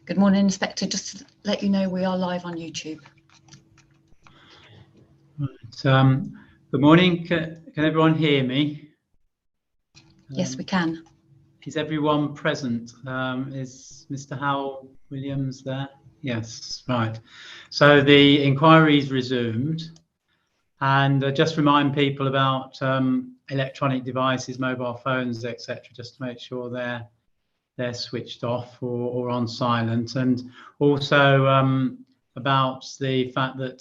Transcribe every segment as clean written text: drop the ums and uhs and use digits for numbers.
Good morning, Inspector. Just to let you know, we are live on YouTube. Right. Good morning. Can everyone hear me? Yes, we can. Is everyone present? Is Mr. Howell Williams there? Yes, right. So the inquiry is resumed, and just remind people about electronic devices, mobile phones, etc., just to make sure they're switched off or on silent, and also about the fact that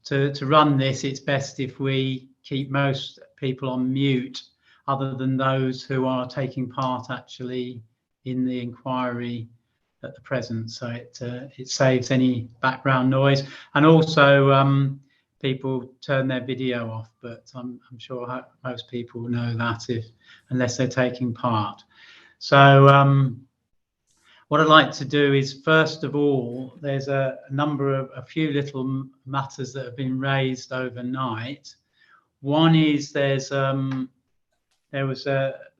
to run this, it's best if we keep most people on mute, other than those who are taking part actually in the inquiry at the present, so it saves any background noise. And also people turn their video off, but I'm sure most people know that unless they're taking part. So what I'd like to do is, first of all, there's a few little matters that have been raised overnight. One is there was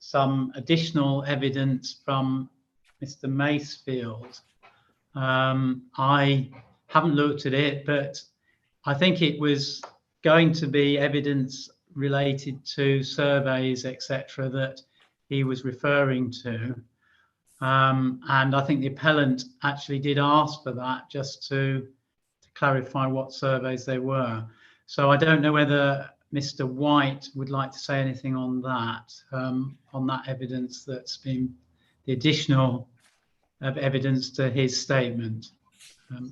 some additional evidence from Mr. Macefield. I haven't looked at it, but I think it was going to be evidence related to surveys, etc., that he was referring to. And I think the appellant actually did ask for that, just to clarify what surveys they were. So I don't know whether Mr. White would like to say anything on that evidence that's been the additional evidence to his statement.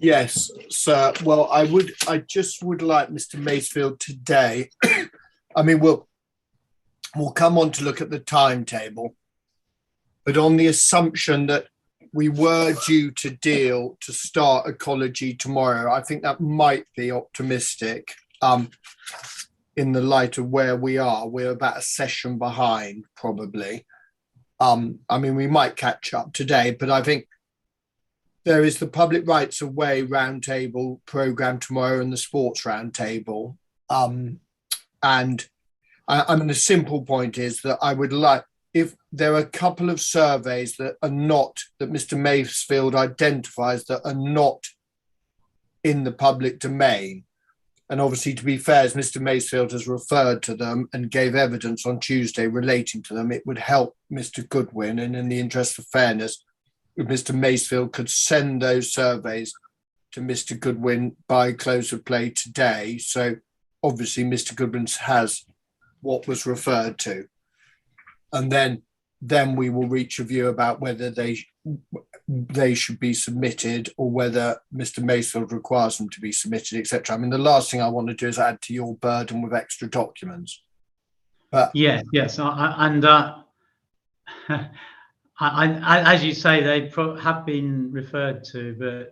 Yes, sir. Well, I just would like Mr. Macefield today. I mean, we'll come on to look at the timetable, but on the assumption that we were due to start ecology tomorrow, I think that might be optimistic. In the light of where we are, we're about a session behind, probably. I mean, we might catch up today, but I think there is the Public Rights of Way roundtable programme tomorrow and the sports roundtable. And I mean, the simple point is that I would like, if there are a couple of surveys that Mr. Macefield identifies that are not in the public domain, and obviously, to be fair, as Mr. Macefield has referred to them and gave evidence on Tuesday relating to them, it would help Mr. Goodwin, and in the interest of fairness, if Mr. Macefield could send those surveys to Mr. Goodwin by close of play today. So obviously Mr. Goodwin has what was referred to. And then we will reach a view about whether they should be submitted or whether Mr. Macefield requires them to be submitted, etc. I mean, the last thing I want to do is add to your burden with extra documents. But yes, as you say, they have been referred to,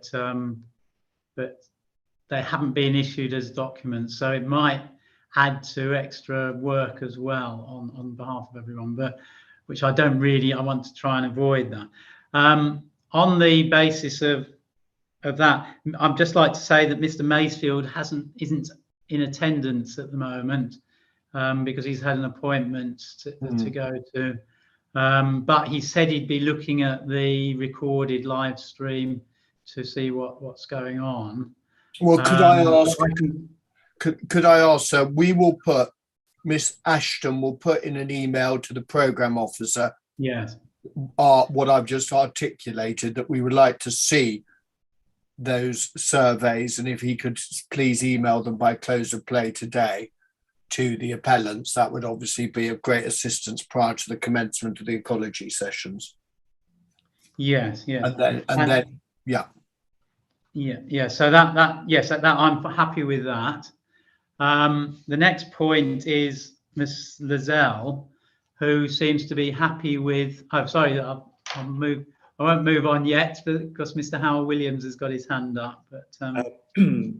but they haven't been issued as documents, so it might add to extra work as well on behalf of everyone, but which I want to try and avoid that. On the basis of that, I'd just like to say that Mr. Macefield isn't in attendance at the moment because he's had an appointment to go to. But he said he'd be looking at the recorded live stream to see what's going on. Well, could I ask? Could I ask, sir? We will put Miss Ashton will put in an email to the programme officer. Yes. What I've just articulated, that we would like to see those surveys, and if he could please email them by close of play today to the appellants, that would obviously be of great assistance prior to the commencement of the ecology sessions. Yes. And then, yeah. So that I'm happy with that. The next point is Ms. Lizelle, who seems to be happy with. I'm sorry, I won't move on yet because Mr. Howell Williams has got his hand up. But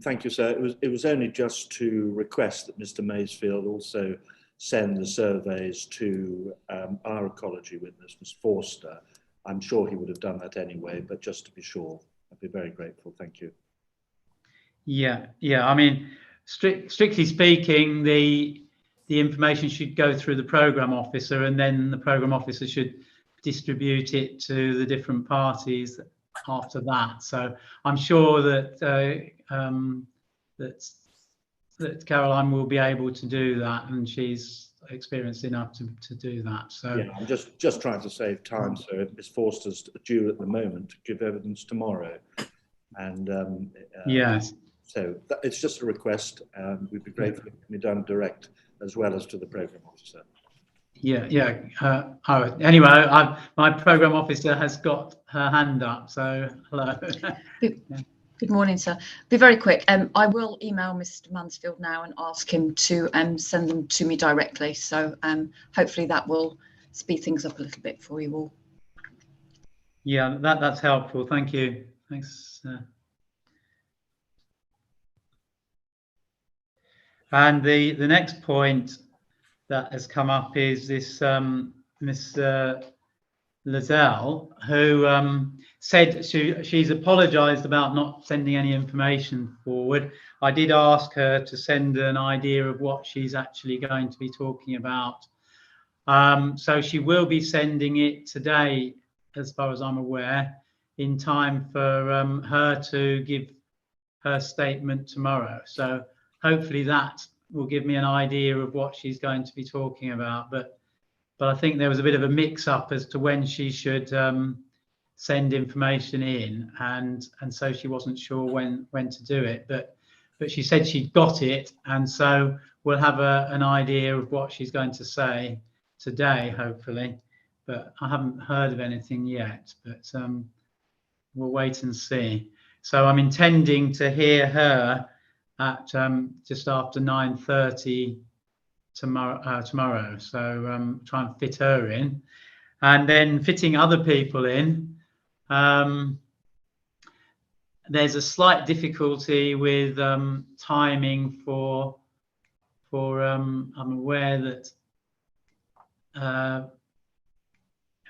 thank you, sir. It was only just to request that Mr. Macefield also send the surveys to our ecology witness, Ms. Forster. I'm sure he would have done that anyway, but just to be sure, I'd be very grateful. Thank you. Yeah. I mean, strictly speaking, the information should go through the programme officer, and then the programme officer should distribute it to the different parties. after that. So I'm sure that that Caroline will be able to do that, and she's experienced enough to do that. So yeah, I'm just trying to save time. So if Miss Forster's due at the moment to give evidence tomorrow, and yes, so it's just a request. We'd be grateful if it can be done direct as well as to the programme officer. yeah. Anyway, my programme officer has got her hand up. So hello. Good morning, sir. Be very quick. I will email Mr. Mansfield now and ask him to send them to me directly. So hopefully that will speed things up a little bit for you all. Yeah, that's helpful. Thank you. Thanks. And the next point that has come up is this Miss Lazelle, who said she's apologised about not sending any information forward. I did ask her to send an idea of what she's actually going to be talking about. So she will be sending it today, as far as I'm aware, in time for her to give her statement tomorrow. So hopefully that will give me an idea of what she's going to be talking about. But I think there was a bit of a mix-up as to when she should send information in, and so she wasn't sure when to do it. But she said she'd got it, and so we'll have an idea of what she's going to say today, hopefully. But I haven't heard of anything yet. But we'll wait and see. So I'm intending to hear her at just after 9:30. Tomorrow, so try and fit her in, and then fitting other people in. There's a slight difficulty with timing for I'm aware that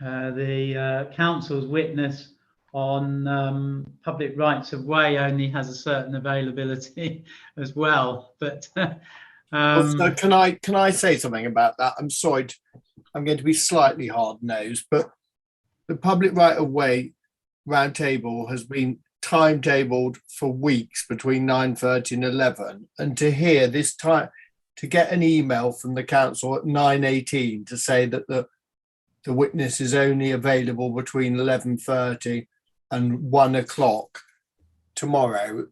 the council's witness on public rights of way only has a certain availability as well, but So can I say something about that? I'm sorry, I'm going to be slightly hard-nosed, but the public right-of-way roundtable has been timetabled for weeks between 9:30 and 11, and to hear this time, to get an email from the council at 9:18 to say that the witness is only available between 11:30 and 1 o'clock tomorrow,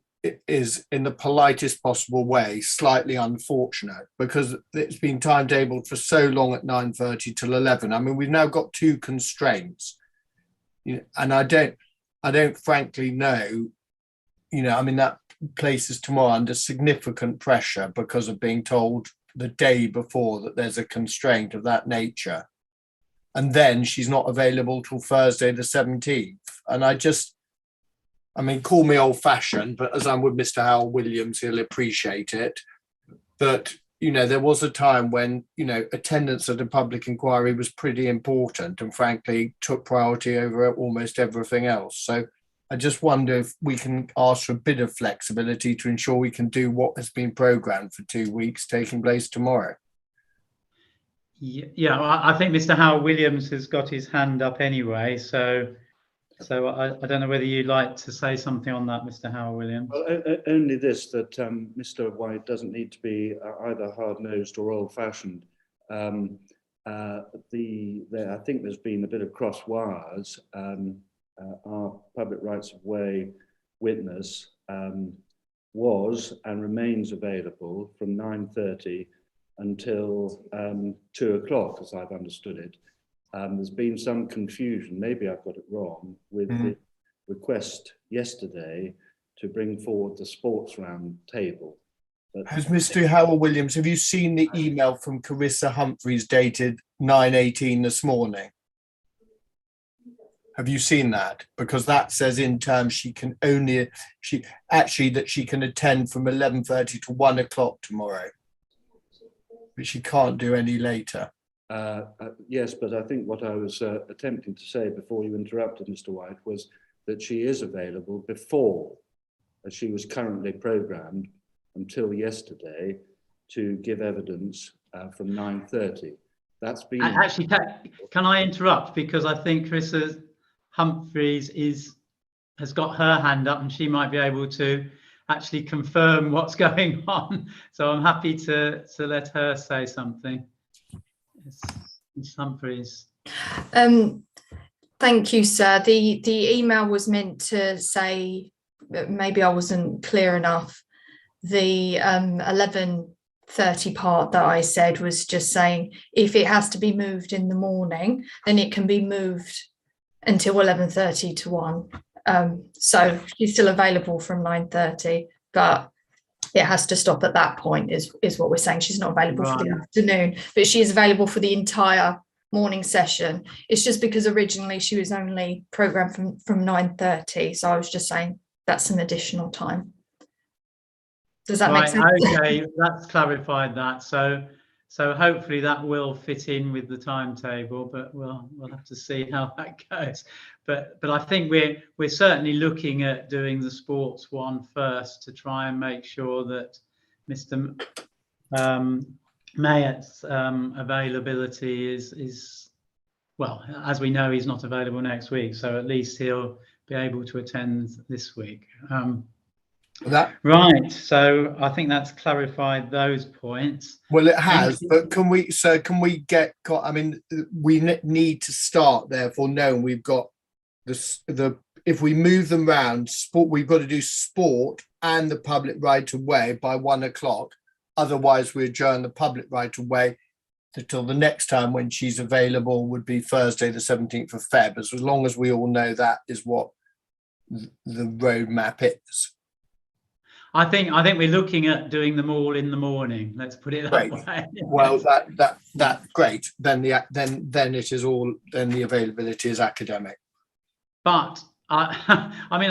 is, in the politest possible way, slightly unfortunate, because it's been timetabled for so long at 9:30 till 11. I mean, we've now got two constraints, and I don't frankly know, I mean, that places tomorrow under significant pressure because of being told the day before that there's a constraint of that nature, and then she's not available till Thursday the 17th. And I mean, call me old-fashioned, but as I'm with Mr. Howell Williams, he'll appreciate it. But, there was a time when, attendance at a public inquiry was pretty important and frankly took priority over almost everything else. So I just wonder if we can ask for a bit of flexibility to ensure we can do what has been programmed for 2 weeks taking place tomorrow. Yeah, I think Mr. Howell Williams has got his hand up anyway, so I don't know whether you'd like to say something on that, Mr. Howell Williams. Well, only this, that Mr. White doesn't need to be either hard-nosed or old-fashioned. I think there's been a bit of cross wires. Our public rights of way witness was and remains available from 9:30 until 2 o'clock, as I've understood it. There's been some confusion, maybe I've got it wrong, with the request yesterday to bring forward the sports round table. Has Mr. Howell Williams, have you seen the email from Carissa Humphreys dated 9:18 this morning? Have you seen that? Because that says in terms she can attend from 11:30 to 1 o'clock tomorrow, but she can't do any later. Yes, but I think what I was attempting to say before you interrupted, Mr. White, was that she is available before, as she was currently programmed until yesterday, to give evidence from 9:30. That's been... Actually, can I interrupt? Because I think Carissa Humphreys is has got her hand up, and she might be able to actually confirm what's going on. So I'm happy to let her say something. Ms. Humphreys. Thank you, sir. The email was meant to say, maybe I wasn't clear enough. The 11:30 part that I said was just saying if it has to be moved in the morning, then it can be moved until 11:30 to 1. So she's still available from 9:30, but it has to stop at that point is what we're saying. She's not available for the afternoon, but she is available for the entire morning session. It's just because originally she was only programmed from 9:30, so I was just saying that's an additional time. Does that make sense? Okay, that's clarified that. So hopefully that will fit in with the timetable, but we'll have to see how that goes. But I think we're certainly looking at doing the sports one first to try and make sure that Mr. Mayet's availability is well, as we know, he's not available next week, so at least he'll be able to attend this week. Right, so I think that's clarified those points. Well, it has, but can we get, I mean, we need to start therefore knowing we've got if we move them round, sport, we've got to do sport and the public right of way by 1 o'clock. Otherwise we adjourn the public right of way until the next time when she's available would be Thursday the 17th of Feb. As long as we all know that is what the roadmap is. I think we're looking at doing them all in the morning. Let's put it that way. Well, that great. Then it is all. Then the availability is academic. But I mean,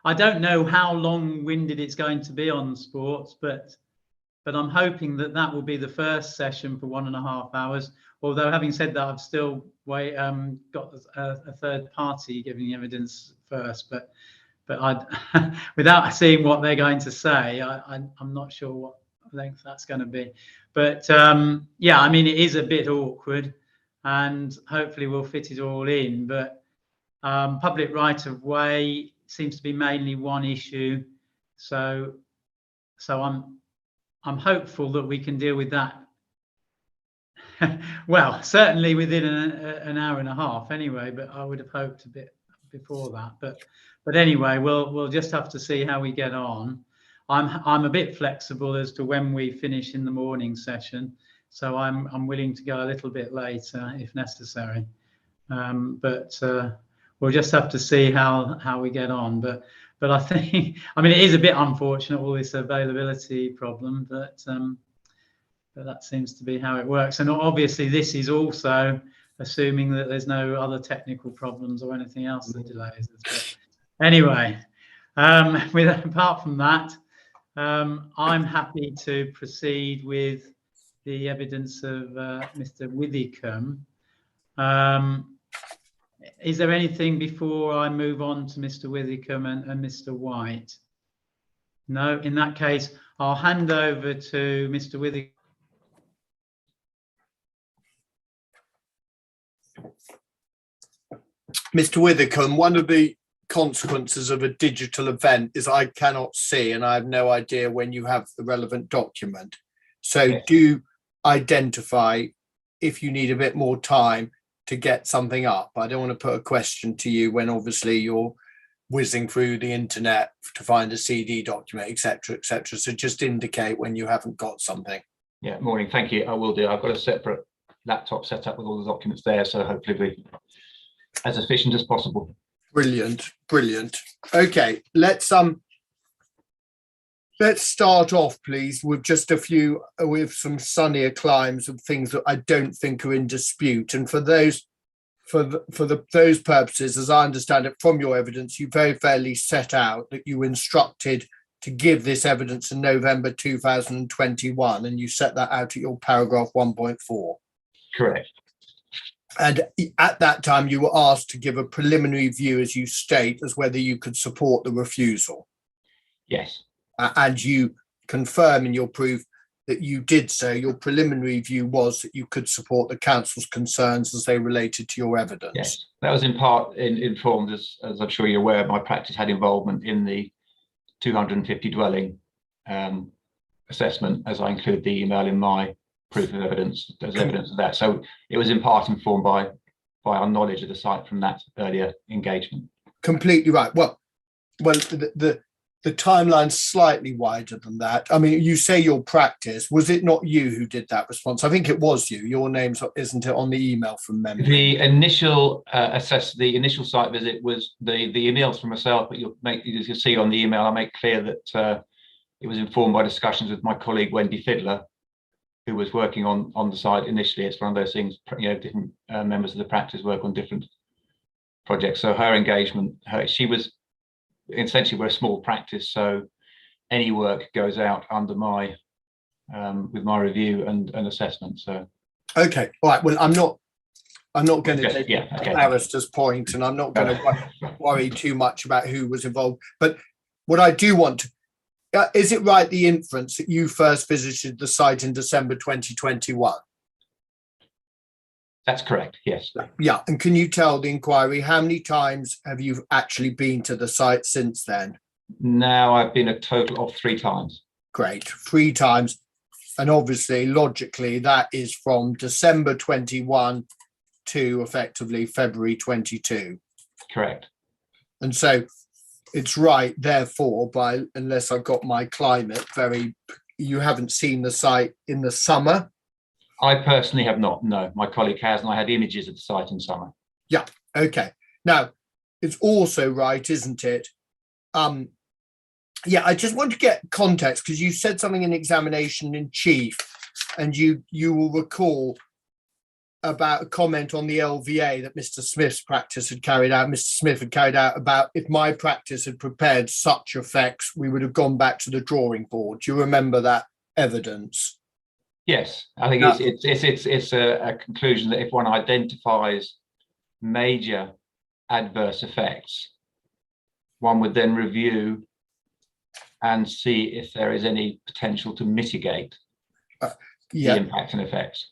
I don't know how long-winded it's going to be on sports, but I'm hoping that will be the first session for 1.5 hours. Although having said that, I've still got a third party giving evidence first, but without seeing what they're going to say, I'm not sure what length that's going to be. But yeah, I mean, it is a bit awkward, and hopefully we'll fit it all in. But public right of way seems to be mainly one issue, so I'm hopeful that we can deal with that. Well, certainly within an hour and a half, anyway. But I would have hoped a bit before that. But anyway, we'll just have to see how we get on. I'm a bit flexible as to when we finish in the morning session, so I'm willing to go a little bit later if necessary. But we'll just have to see how we get on. But I think, I mean, it is a bit unfortunate, all this availability problem, but that seems to be how it works. And obviously this is also assuming that there's no other technical problems or anything else that delays us. But anyway, apart from that, I'm happy to proceed with the evidence of Mr. Withicombe. Is there anything before I move on to Mr. Withicombe and Mr. White? No, in that case, I'll hand over to Mr. Withicombe. Mr. Withicombe, one of the consequences of a digital event is I cannot see, and I have no idea when you have the relevant document. So yes, do identify if you need a bit more time to get something up. I don't want to put a question to you when obviously you're whizzing through the internet to find a CD document, etc., etc. So just indicate when you haven't got something. Yeah, morning. Thank you. I will do. I've got a separate laptop set up with all the documents there, so hopefully be as efficient as possible. Brilliant, brilliant. Okay, let's start off, please, with just a few, with some sunnier climes of things that I don't think are in dispute. And for those purposes, as I understand it from your evidence, you very fairly set out that you instructed to give this evidence in November 2021, and you set that out at your paragraph 1.4. Correct. And at that time, you were asked to give a preliminary view, as you state, as whether you could support the refusal. Yes. And you confirm in your proof that you did so, your preliminary view was that you could support the council's concerns as they related to your evidence. Yes, that was in part informed, as I'm sure you're aware, my practice had involvement in the 250 dwelling assessment, as I include the email in my proof of evidence as evidence of that. So it was in part informed by our knowledge of the site from that earlier engagement. Completely right. Well, the timeline's slightly wider than that. I mean, you say your practice. Was it not you who did that response? I think it was you. Your name's, isn't it, on the email from memory? The initial the initial site visit was the emails from myself, but you'll see on the email, I make clear that it was informed by discussions with my colleague Wendy Fiddler, who was working on the site initially. It's one of those things, different members of the practice work on different projects. So her engagement, she was essentially, we're a small practice, so any work goes out under my with my review and assessment. So okay, all right. Well, I'm not going to take the barrister's point, and I'm not going to worry too much about who was involved. But what I do want to, is it right, the inference that you first visited the site in December 2021? That's correct, yes. Yeah, and can you tell the inquiry how many times have you actually been to the site since then? Now I've been a total of 3 times. Great, 3 times. And obviously, logically, that is from December 21 to effectively February 22. Correct. And so it's right, therefore, unless I've got my climate you haven't seen the site in the summer? I personally have not, no. My colleague has, and I had images of the site in summer. Yeah, okay. Now, it's also right, isn't it? Yeah, I just want to get context, because you said something in examination in chief, and you will recall about a comment on the LVA that Mr. Smith's practice had carried out. Mr. Smith had carried out about, if my practice had prepared such effects, we would have gone back to the drawing board. Do you remember that evidence? Yes, I think it's a conclusion that if one identifies major adverse effects, one would then review and see if there is any potential to mitigate the impact and effects.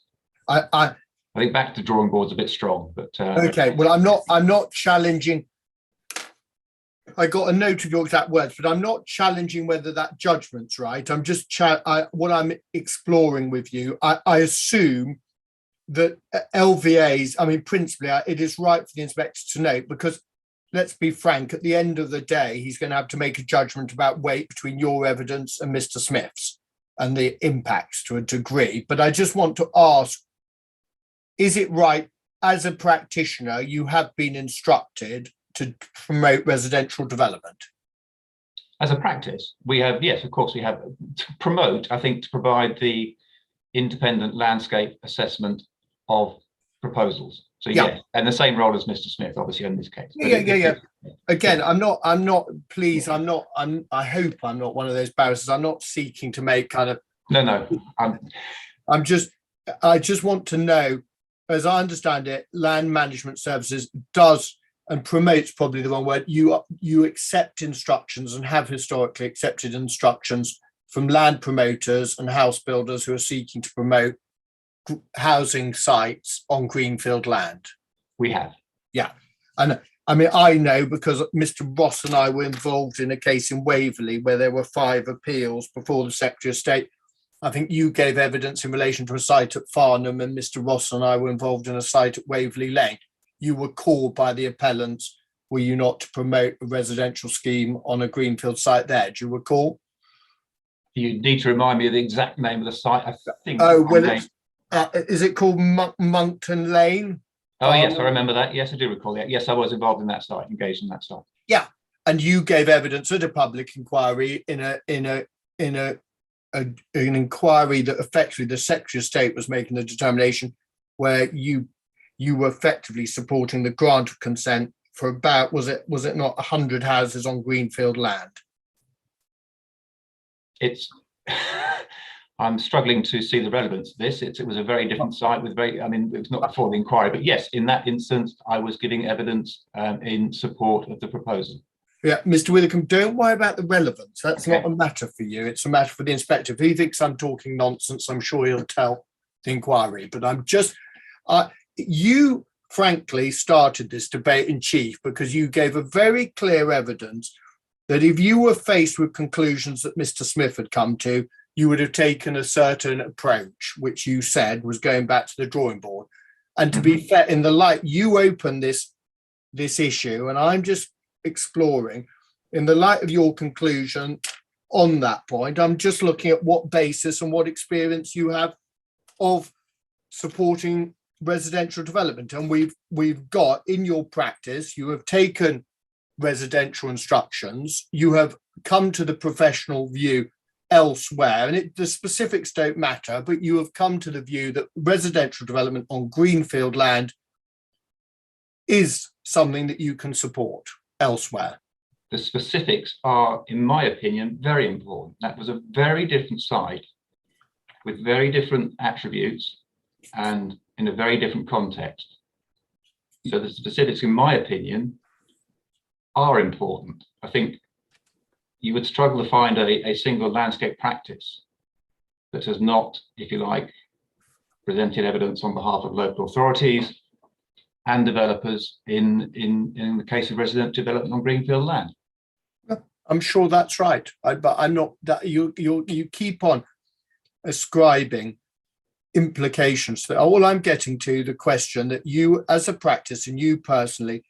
I think back to drawing board's a bit strong, but okay. Well, I'm not challenging. I got a note of your exact words, but I'm not challenging whether that judgment's right. I'm just what I'm exploring with you. I assume that LVAs, I mean, principally, it is right for the inspector to note, because let's be frank, at the end of the day, he's going to have to make a judgment about weight between your evidence and Mr. Smith's and the impacts to a degree. But I just want to ask, is it right, as a practitioner, you have been instructed to promote residential development? As a practice, we have, yes, of course, we have to promote, I think, to provide the independent landscape assessment of proposals. So yeah, and the same role as Mr. Smith, obviously, in this case. Yeah. Again, I hope I'm not one of those barristers. I'm not seeking to make kind of. No. I just want to know, as I understand it, Land Management Services does, and promotes probably the wrong word, you accept instructions and have historically accepted instructions from land promoters and house builders who are seeking to promote housing sites on greenfield land. We have. Yeah. And I mean, I know because Mr. Ross and I were involved in a case in Waverley where there were 5 appeals before the Secretary of State. I think you gave evidence in relation to a site at Farnham, and Mr. Ross and I were involved in a site at Waverley Lane. You were called by the appellants, were you not, to promote a residential scheme on a greenfield site there? Do you recall? You need to remind me of the exact name of the site. I think. Oh, well, is it called Monkton Lane? Oh, yes, I remember that. Yes, I do recall that. Yes, I was involved in that site, engaged in that site. Yeah, and you gave evidence at a public inquiry in an inquiry that effectively the Secretary of State was making the determination, where you were effectively supporting the grant of consent for about, was it not 100 houses on greenfield land? I'm struggling to see the relevance of this. It was a very different site with it was not before the inquiry, but yes, in that instance, I was giving evidence in support of the proposal. Yeah, Mr. Widdicombe, don't worry about the relevance. That's Okay. not a matter for you. It's a matter for the inspector. If he thinks I'm talking nonsense, I'm sure he'll tell the inquiry. But I'm just, you frankly started this debate in chief because you gave a very clear evidence that if you were faced with conclusions that Mr. Smith had come to, you would have taken a certain approach, which you said was going back to the drawing board. And to be fair, in the light, you opened this issue, and I'm just exploring in the light of your conclusion on that point. I'm just looking at what basis and what experience you have of supporting residential development. And we've got in your practice, you have taken residential instructions, you have come to the professional view elsewhere, and the specifics don't matter, but you have come to the view that residential development on greenfield land is something that you can support elsewhere. The specifics are, in my opinion, very important. That was a very different site with very different attributes and in a very different context. So the specifics, in my opinion, are important. I think you would struggle to find a single landscape practice that has not, if you like, presented evidence on behalf of local authorities and developers in the case of residential development on greenfield land. I'm sure that's right, but I'm not. That you keep on ascribing implications to that. All I'm getting to the question that you, as a practice, and you personally,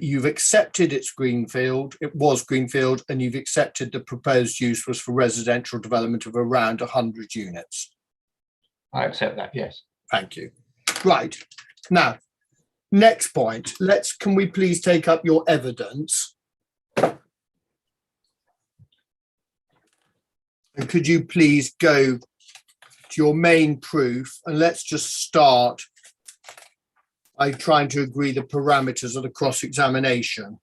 you've accepted it's greenfield. It was greenfield, and you've accepted the proposed use was for residential development of around 100 units. I accept that. Yes. Thank you. Right now. Next point, can we please take up your evidence? And could you please go to your main proof, and let's just start by trying to agree the parameters of the cross-examination.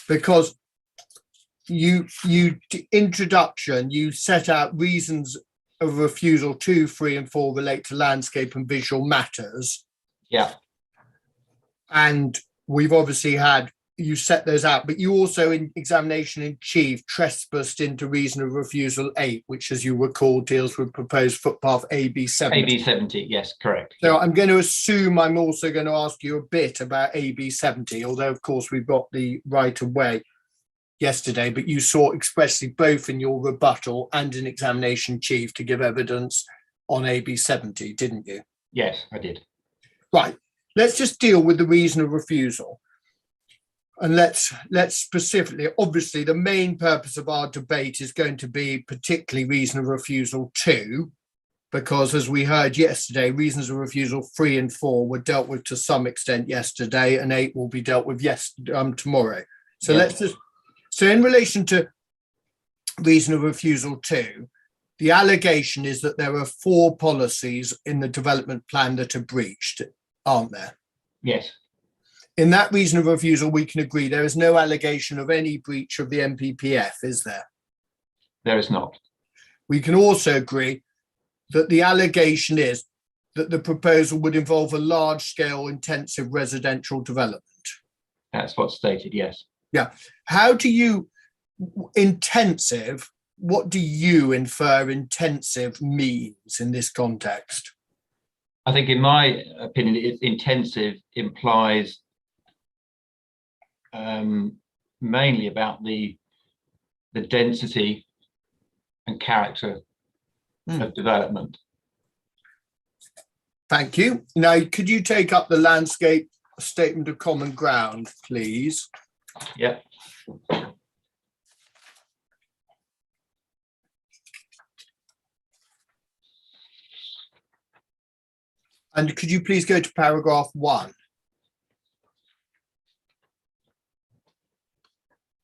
Because you introduction, you set out reasons of refusal 2, 3, and 4 relate to landscape and visual matters. Yeah. And we've obviously had, you set those out, but you also in examination in chief trespassed into reason of refusal 8, which as you recall deals with proposed footpath AB 70. AB 70, yes, correct. So I'm going to assume I'm also going to ask you a bit about AB 70, although of course we've got the right of way yesterday, but you saw expressly both in your rebuttal and in examination chief to give evidence on AB 70, didn't you? Yes, I did. Right. Let's just deal with the reason of refusal. And let's specifically, obviously, the main purpose of our debate is going to be particularly reason of refusal 2, because as we heard yesterday, reasons of refusal 3 and 4 were dealt with to some extent yesterday, and 8 will be dealt with tomorrow. So let's just, so in relation to reason of refusal 2, the allegation is that there are 4 policies in the development plan that are breached, aren't there? Yes. In that reason of refusal, we can agree there is no allegation of any breach of the MPPF, is there? There is not. We can also agree that the allegation is that the proposal would involve a large-scale intensive residential development. That's what's stated, yes. Yeah. How do you, intensive, what do you infer intensive means in this context? I think in my opinion, intensive implies mainly about the density and character of development. Thank you. Now, could you take up the landscape statement of common ground, please? Yeah. And could you please go to paragraph 1?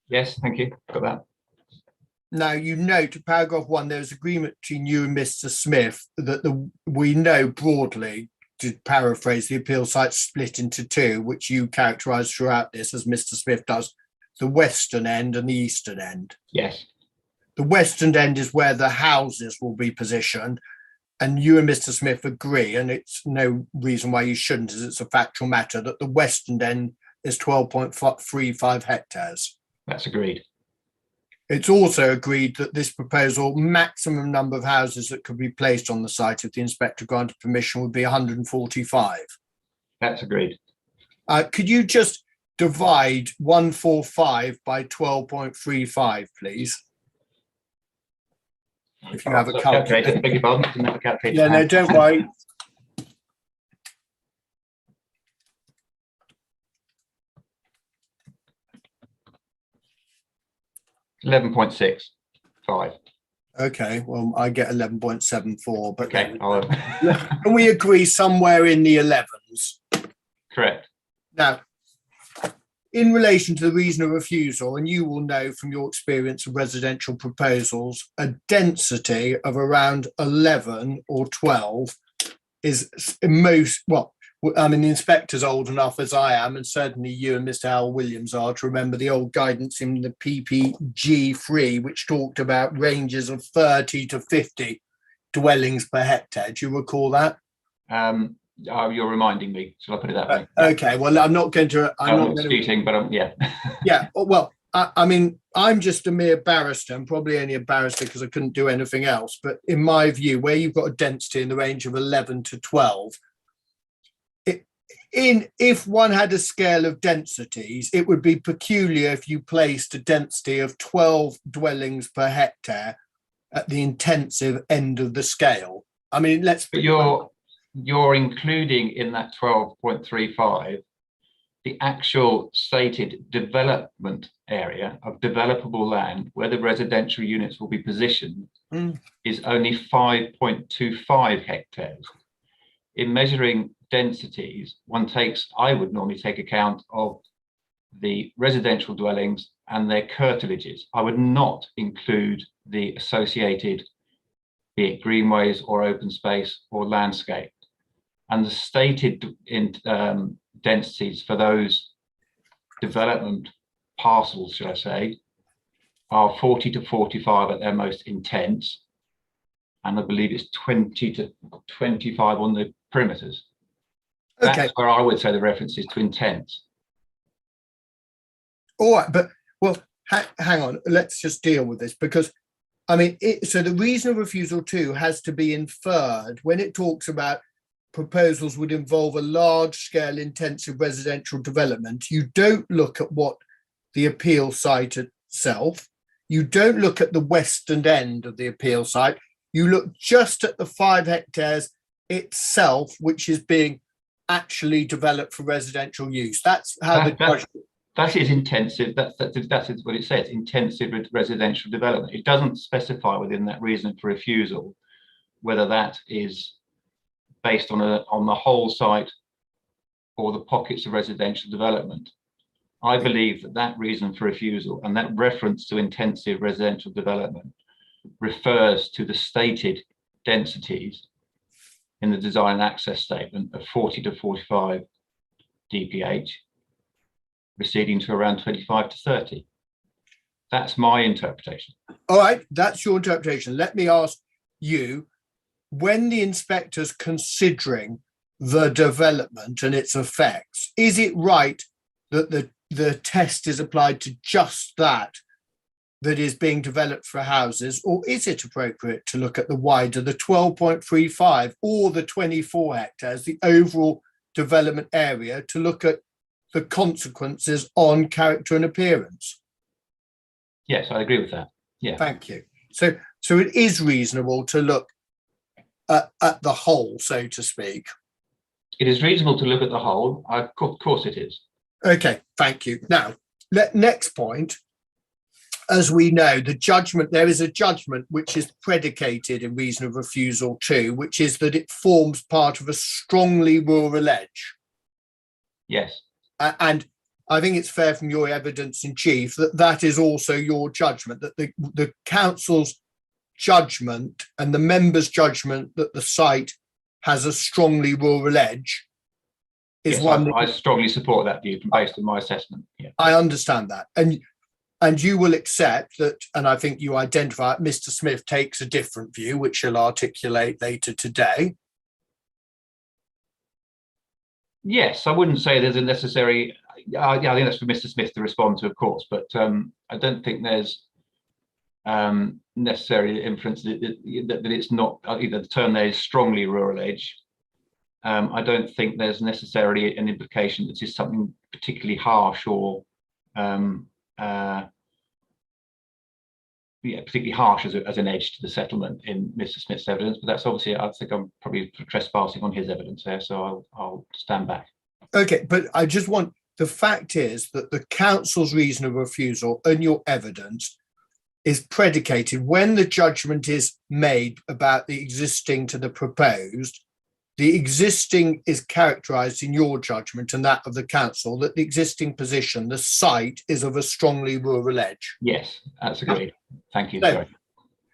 Yes, thank you. Got that. Now, you note paragraph 1, there's agreement between you and Mr. Smith that we know broadly, to paraphrase, the appeal site split into 2, which you characterise throughout this, as Mr. Smith does, the western end and the eastern end. Yes. the western end is where the houses will be positioned, and you and Mr. Smith agree, and it's no reason why you shouldn't, as it's a factual matter, that the western end is 12.35 hectares. That's agreed. It's also agreed that this proposal, maximum number of houses that could be placed on the site if the inspector granted permission, would be 145. That's agreed. Could you just divide 145 by 12.35, please? If you have a calculator. Beg your pardon, didn't have a calculator. Yeah, no, don't worry. 11.65. Okay, well, I get 11.74, but Okay, can we agree somewhere in the 11s? correct. Now, in relation to the reason of refusal, and you will know from your experience of residential proposals, a density of around 11 or 12 is most, well, I mean, the inspector's old enough as I am, and certainly you and Mr. Howell Williams are, to remember the old guidance in the PPG3, which talked about ranges of 30 to 50 dwellings per hectare. Do you recall that? You're reminding me. Shall I put it that way? Okay. Well, I'm not going to. I'm not disputing, but yeah. Yeah. Well, I mean, I'm just a mere barrister, and probably only a barrister because I couldn't do anything else. But in my view, where you've got a density in the range of 11 to 12. If one had a scale of densities, it would be peculiar if you placed a density of 12 dwellings per hectare at the intensive end of the scale. I mean, But you're including in that 12.35 the actual stated development area of developable land where the residential units will be positioned is only 5.25 hectares. In measuring densities, I would normally take account of the residential dwellings and their curtilages. I would not include the associated, be it greenways or open space or landscape. And the stated densities for those development parcels, should I say, are 40 to 45 at their most intense. And I believe it's 20 to 25 on the perimeters. That's okay. where I would say the reference is to intense. All right, but well, hang on. Let's just deal with this because, I mean, so the reason of refusal too has to be inferred when it talks about proposals would involve a large-scale intensive residential development. You don't look at what the appeal site itself. You don't look at the western end of the appeal site. You look just at the 5 hectares itself, which is being actually developed for residential use. That's how that is intensive. That is what it says, intensive residential development. It doesn't specify within that reason for refusal whether that is based on the whole site or the pockets of residential development. I believe that reason for refusal and that reference to intensive residential development refers to the stated densities in the design and access statement of 40 to 45 dph, receding to around 25 to 30. That's my interpretation. All right, that's your interpretation. Let me ask you, when the inspector's considering the development and its effects, is it right that the test is applied to just that is being developed for houses, or is it appropriate to look at the wider, the 12.35 or the 24 hectares, the overall development area, to look at the consequences on character and appearance? Yes, I agree with that. Yeah. Thank you. So it is reasonable to look at the whole, so to speak. It is reasonable to look at the whole. Of course it is. Okay, thank you. Now, next point. As we know, there is a judgment which is predicated in reason of refusal too, which is that it forms part of a strongly rural edge. Yes. And I think it's fair from your evidence in chief that is also your judgment, that the council's judgment and the members' judgment that the site has a strongly rural edge is yes, one. I strongly support that view based on my assessment. Yeah. I understand that. And And you will accept that, and I think you identify it, Mr. Smith takes a different view, which he'll articulate later today. Yes, I wouldn't say there's a necessary. Yeah, I think that's for Mr. Smith to respond to, of course, but I don't think there's necessarily inference that it's not. Either the term there is strongly rural edge. I don't think there's necessarily an implication that it's something particularly harsh or particularly harsh as an edge to the settlement in Mr. Smith's evidence. But that's obviously, I think I'm probably trespassing on his evidence there, so I'll stand back. Okay, but I just want, the fact is that the council's reason of refusal and your evidence is predicated when the judgment is made about the existing to the proposed. The existing is characterised in your judgment and that of the council, that the existing position, the site, is of a strongly rural edge. Yes, that's agreed. Thank you. No. Sorry.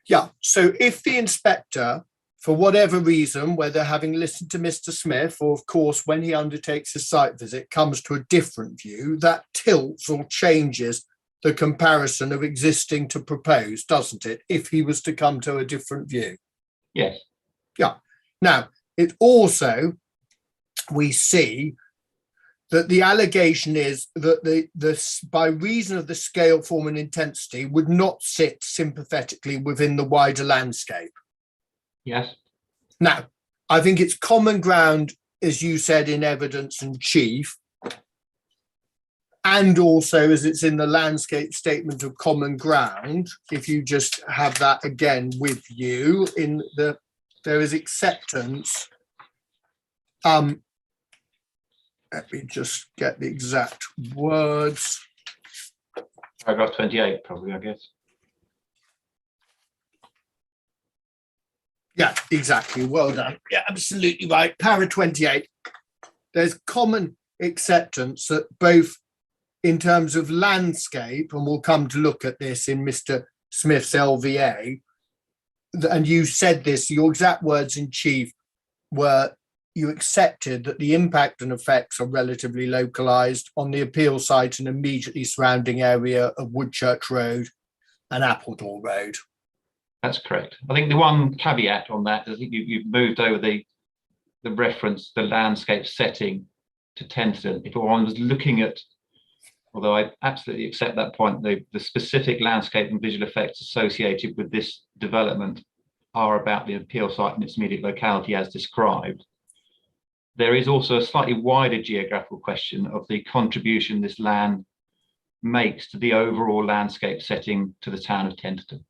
Yeah, so if the inspector, for whatever reason, whether having listened to Mr. Smith or, of course, when he undertakes his site visit, comes to a different view, that tilts or changes the comparison of existing to proposed, doesn't it, if he was to come to a different view? Yes. Yeah. Now, it also, we see that the allegation is that the by reason of the scale, form and intensity would not sit sympathetically within the wider landscape. Yes. Now, I think it's common ground, as you said, in evidence in chief, and also as it's in the landscape statement of common ground. If you just have that again with you, in the there is acceptance. Let me just get the exact words. Paragraph 28, probably, I guess. Yeah, exactly. Well done. Yeah, absolutely right. Para 28. There's common acceptance that both in terms of landscape, and we'll come to look at this in Mr. Smith's LVA, and you said this, your exact words in chief were you accepted that the impact and effects are relatively localised on the appeal site and immediately surrounding area of Woodchurch Road and Appledore Road. That's correct. I think the one caveat on that is you've moved over the reference, the landscape setting to Tenterden. If one was looking at, although I absolutely accept that point, the specific landscape and visual effects associated with this development are about the appeal site and its immediate locality as described. There is also a slightly wider geographical question of the contribution this land makes to the overall landscape setting to the town of Tenterden.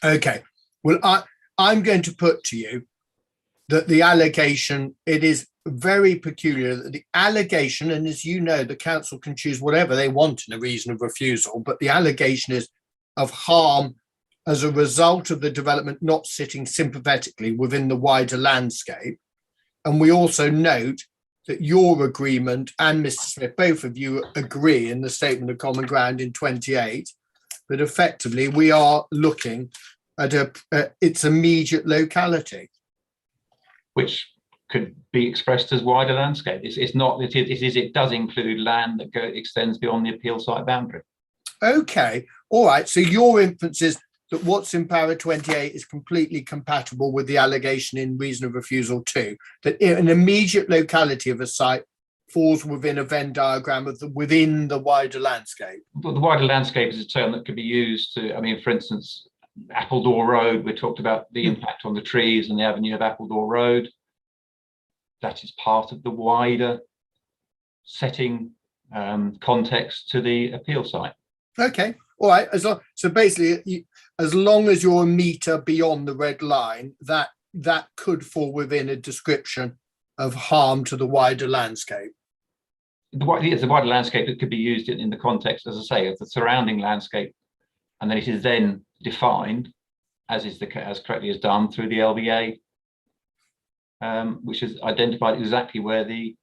Okay, well, I'm going to put to you that the allegation, it is very peculiar that the allegation, and as you know, the council can choose whatever they want in a reason of refusal, but the allegation is of harm as a result of the development not sitting sympathetically within the wider landscape. And we also note that your agreement and Mr. Smith, both of you agree in the statement of common ground in 28, but effectively we are looking at its immediate locality, which could be expressed as wider landscape. It's not, it does include land that extends beyond the appeal site boundary. Okay, all right, so your inference is that what's in para 28 is completely compatible with the allegation in reason of refusal 2, that an immediate locality of a site falls within a Venn diagram of within the wider landscape. Well, the wider landscape is a term that could be used to, I mean, for instance, Appledore Road, we talked about the impact on the trees and the avenue of Appledore Road. That is part of the wider setting context to the appeal site. Okay, all right. So basically, as long as you're a metre beyond the red line, that could fall within a description of harm to the wider landscape. The wider landscape that could be used in the context, as I say, of the surrounding landscape, and then it is then defined as correctly as done through the LVA, which has identified exactly where the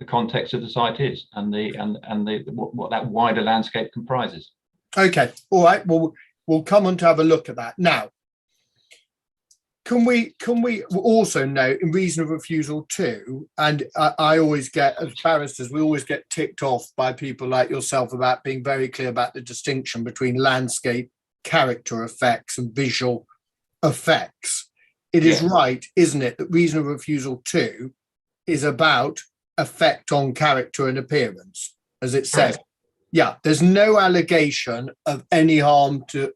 context of the site is and what that wider landscape comprises. Okay, all right. Well, we'll come on to have a look at that now. can we also note in reason of refusal too, and I always get, as barristers, we always get ticked off by people like yourself about being very clear about the distinction between landscape character effects and visual effects. It is right, isn't it, that reason of refusal 2 is about effect on character and appearance, as it says. Right. Yeah, there's no allegation of any harm to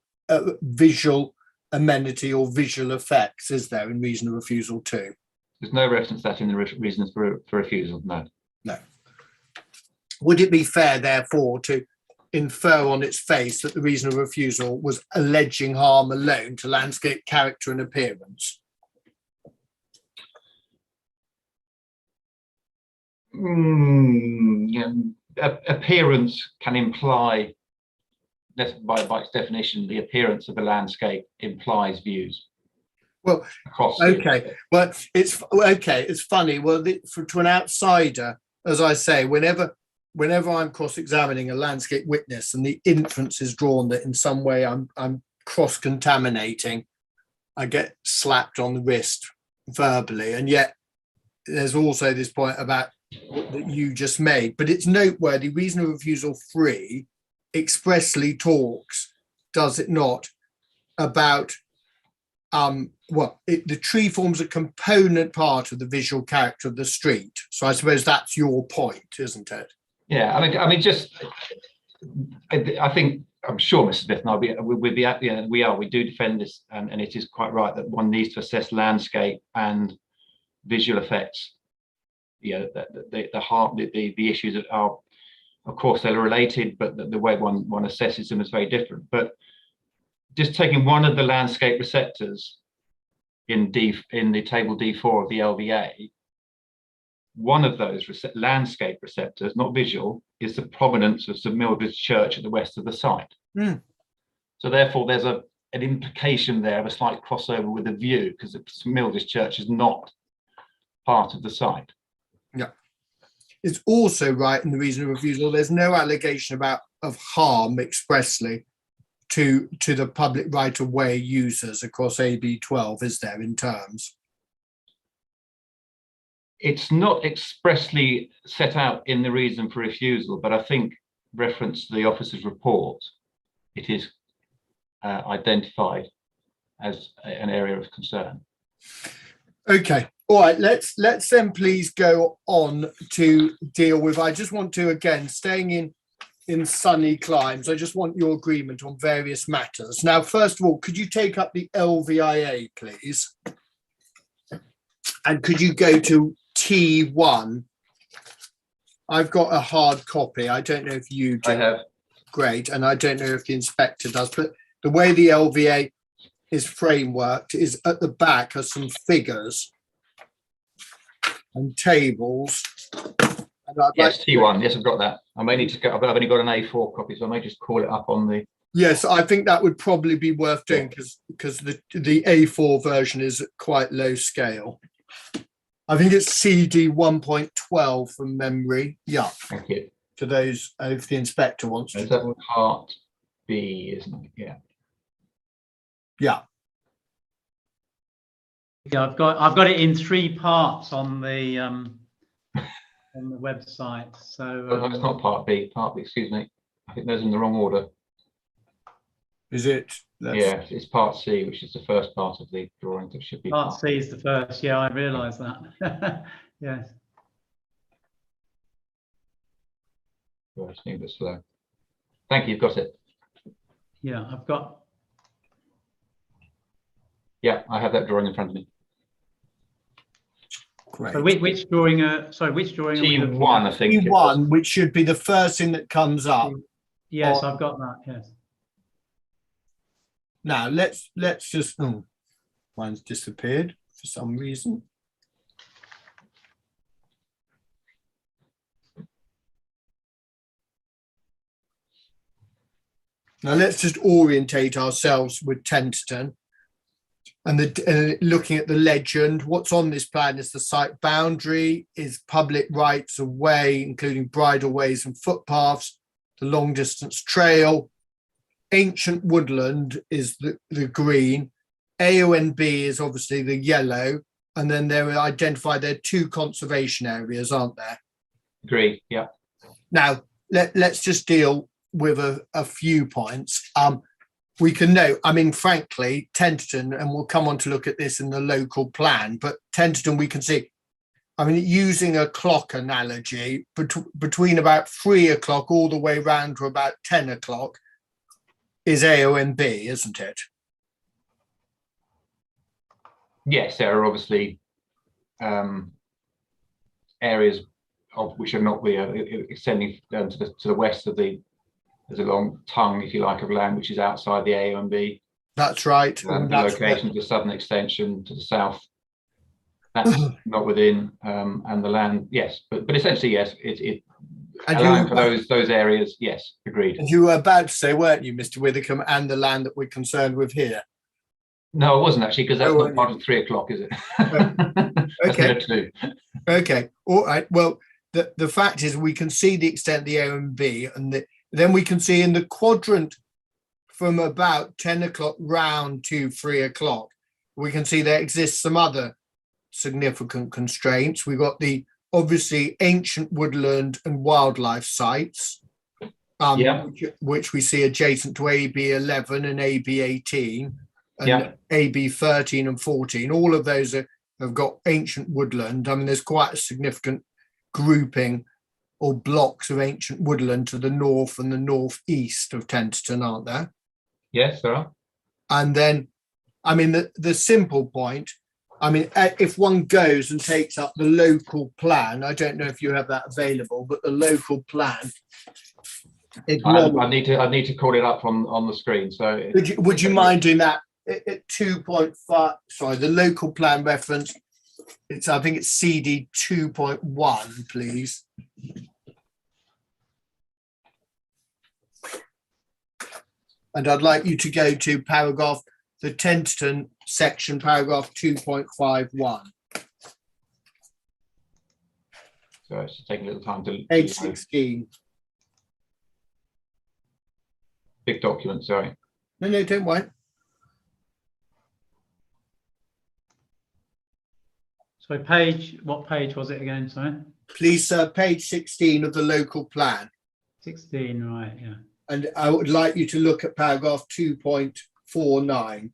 visual amenity or visual effects, is there, in reason of refusal 2? There's no reference to that in the reasons for refusal, no. No. Would it be fair, therefore, to infer on its face that the reason of refusal was alleging harm alone to landscape character and appearance? Appearance can imply, by its definition, the appearance of a landscape implies views. Well, okay. Well, it's okay. It's funny. Well, to an outsider, as I say, whenever I'm cross-examining a landscape witness and the inference is drawn that in some way I'm cross-contaminating, I get slapped on the wrist verbally. And yet there's also this point about that you just made. But it's noteworthy, reason of refusal 3 expressly talks, does it not, about the tree forms a component part of the visual character of the street. So I suppose that's your point, isn't it? Yeah, I mean, just I think I'm sure Mrs. Smith and I we do defend this, and it is quite right that one needs to assess landscape and visual effects. Yeah, the issues that are, of course, they're related, but the way one assesses them is very different. But just taking one of the landscape receptors in the table D4 of the LVA, one of those landscape receptors, not visual, is the prominence of St Mildred's Church at the west of the site. Mm. So therefore, there's an implication there of a slight crossover with the view, because St Mildred's Church is not part of the site. Yeah. It's also right in the reason of refusal, there's no allegation of harm expressly to the public right-of-way users across AB12, is there, in terms? It's not expressly set out in the reason for refusal, but I think reference to the officer's report, it is identified as an area of concern. Okay. All right, let's then please go on to deal with, I just want to, again, staying in sunny climes, I just want your agreement on various matters. Now, first of all, could you take up the LVIA, please? And could you go to T1? I've got a hard copy. I don't know if you do. I have. Great. And I don't know if the inspector does, but the way the LVA is frameworked is at the back are some figures and tables. And yes, T1. Yes, I've got that. I may need to go. I've only got an A4 copy, so I may just call it up on the. Yes, I think that would probably be worth doing because the A4 version is at quite low scale. I think it's CD 1.12 from memory. Yeah. Thank you. To those, if the inspector wants to. That part B, isn't it? Yeah. Yeah. Yeah, I've got it in 3 parts on the website. So that's not part B. Part B, excuse me. I think those in the wrong order. Is it? Yeah, it's part C, which is the first part of the drawing. That should be part C is the first. Yeah, I realise that. Yes. Well, it's a bit slow. Thank you. You've got it. Yeah, I've got. Yeah, I have that drawing in front of me. Great. So which drawing? Sorry, which drawing? T1, I think. T1, which should be the first thing that comes up. Yes, I've got that. Yes. Now let's just. Mine's disappeared for some reason. Now let's just orientate ourselves with Tenterden. And looking at the legend, what's on this plan is the site boundary, is public rights of way, including bridleways and footpaths, the long distance trail, ancient woodland is the green, A, O and B is obviously the yellow, and then there are identified there are 2 conservation areas, aren't there? Agreed. Yeah. Now, let's just deal with a few points. We can note, I mean, frankly, Tenterden, and we'll come on to look at this in the local plan, but Tenterden, we can see, I mean, using a clock analogy, between about 3 o'clock all the way round to about 10 o'clock is AONB, isn't it? Yes, there are obviously areas of which are not extending to the west of there's a long tongue, if you like, of land which is outside the AONB. That's right. The location of the southern extension to the south, that's not within, and the land, yes, but essentially, yes, it allowing for those areas, yes, agreed. And you were about to say, weren't you, Mr. Withycombe, and the land that we're concerned with here? No, I wasn't actually, because that's not part of 3 o'clock, is it? Okay. That's 2. Okay. All right. Well, the fact is we can see the extent of the AONB, and then we can see in the quadrant from about 10 o'clock round to 3 o'clock, we can see there exists some other significant constraints. We've got the obviously ancient woodland and wildlife sites, which we see adjacent to AB 11 and AB 18 and AB 13 and 14. All of those have got ancient woodland. I mean, there's quite a significant grouping or blocks of ancient woodland to the north and the northeast of Tenterden, aren't there? Yes, there are. And then, I mean, the simple point, I mean, if one goes and takes up the local plan, I don't know if you have that available, but the local plan. I need to call it up on the screen. So would you mind doing that at 2.5? Sorry, the local plan reference. I think it's CD 2.1, please. And I'd like you to go to paragraph, the Tenterden section, paragraph 2.51. So it's taking a little time to. Page 16. Big document, sorry. No, don't worry. So what page was it again, sorry? Please, sir, page 16 of the local plan. 16, right, yeah. And I would like you to look at paragraph 2.49.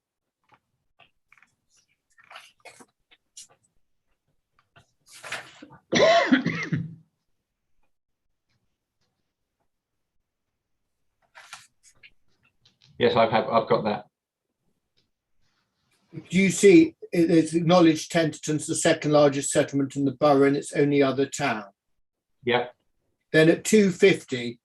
Yes, I've got that. Do you see it's acknowledged Tenterden's the second largest settlement in the borough and its only other town? Yeah. Then at 250,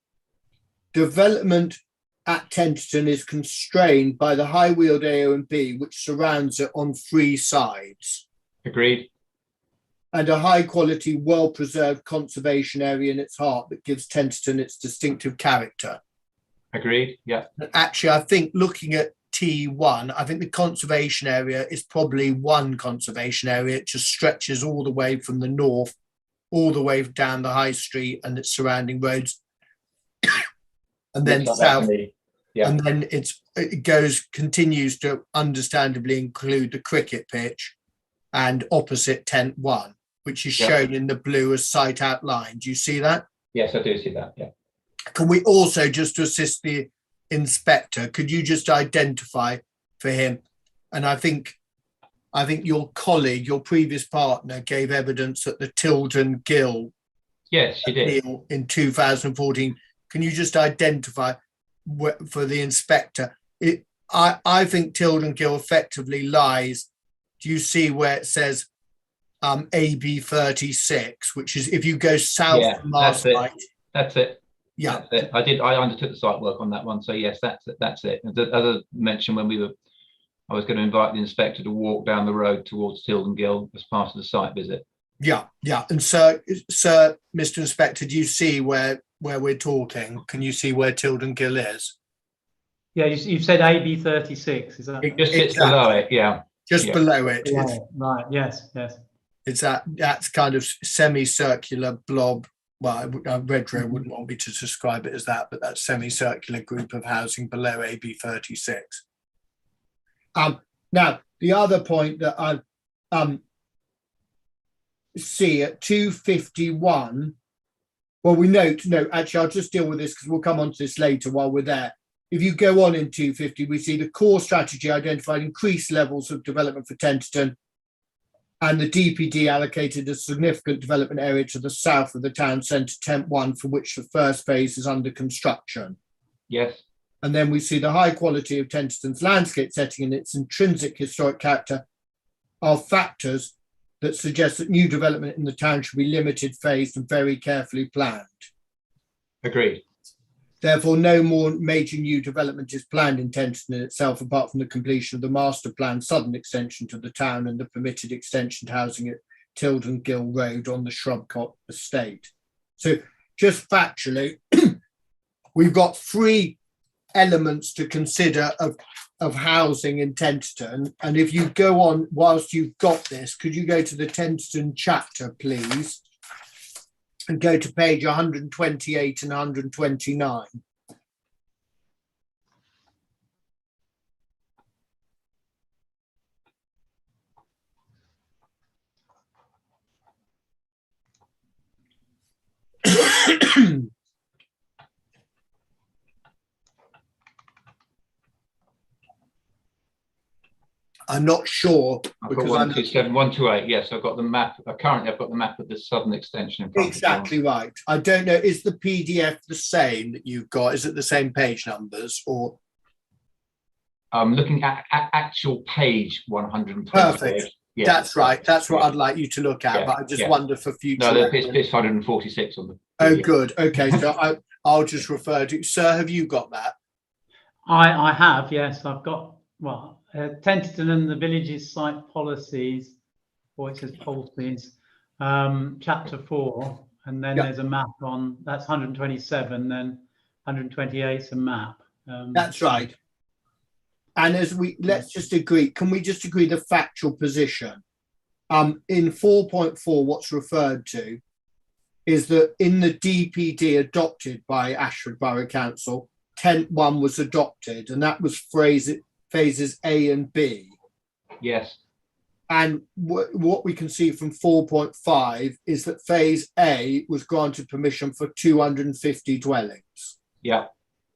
development at Tenterden is constrained by the high wheeled AONB, which surrounds it on 3 sides. Agreed. And a high quality, well preserved conservation area in its heart that gives Tenterden its distinctive character. Agreed. Yeah. And actually, I think looking at T1, I think the conservation area is probably one conservation area. It just stretches all the way from the north, all the way down the high street and its surrounding roads. And then south, and then continues to understandably include the cricket pitch and opposite tent 1, which is shown in the blue as site outline. Do you see that? Yes, I do see that. Yeah. Can we also, just to assist the inspector, could you just identify for him? And I think your colleague, your previous partner, gave evidence at the Tilden Gill. Yes, she did. In 2014. Can you just identify for the inspector? I think Tilden Gill effectively lies. Do you see where it says AB 36, which is if you go south from our site? That's it. Yeah, that's it. I undertook the site work on that one. So yes, that's it. As I mentioned when I was going to invite the inspector to walk down the road towards Tilden Gill as part of the site visit. Yeah. And sir, Mr. Inspector, do you see where we're talking? Can you see where Tilden Gill is? Yeah, you've said AB 36. Is that? It just sits below it. Yeah. Just below it. Yeah, right. Yes. It's that's kind of semicircular blob. Well, Redrow wouldn't want me to describe it as that, but that semicircular group of housing below AB 36. Now, the other point that I see at 251, well, we note, no, actually, I'll just deal with this because we'll come on to this later while we're there. If you go on in 250, we see the core strategy identified increased levels of development for Tenterden, and the DPD allocated a significant development area to the south of the town centre, Tent 1, for which the first phase is under construction. Yes. And then we see the high quality of Tenterden's landscape setting and its intrinsic historic character are factors that suggest that new development in the town should be limited, phased, and very carefully planned. Agreed. Therefore, no more major new development is planned in Tenterden itself, apart from the completion of the master plan southern extension to the town and the permitted extension to housing at Tilden Gill Road on the Shrubcot estate. So just factually, we've got three elements to consider of housing in Tenterden. And if you go on, whilst you've got this, could you go to the Tenterden chapter, please? And go to page 128 and 129. I'm not sure because 127, 128. Yes, I've got the map. Currently, I've got the map of the southern extension in front exactly of me. Right. I don't know. Is the PDF the same that you've got? Is it the same page numbers or? I'm looking at actual page 128. Perfect. Yeah, that's right. That's what I'd like you to look at. Yeah, but I just wonder for future. No, it's 146 on the. Oh, good. Okay, so I'll just refer to. Sir, have you got that? I have. Yes, I've got. Well. Tenterden and the village's site policies, or it says policies, chapter 4, and then there's a map on, that's 127, then 128 is a map. That's right. And as let's just agree, can we just agree the factual position? In 4.4, what's referred to is that in the DPD adopted by Ashford Borough Council, Tent 1 was adopted, and that was phases A and B. Yes. And what we can see from 4.5 is that phase A was granted permission for 250 dwellings. Yeah.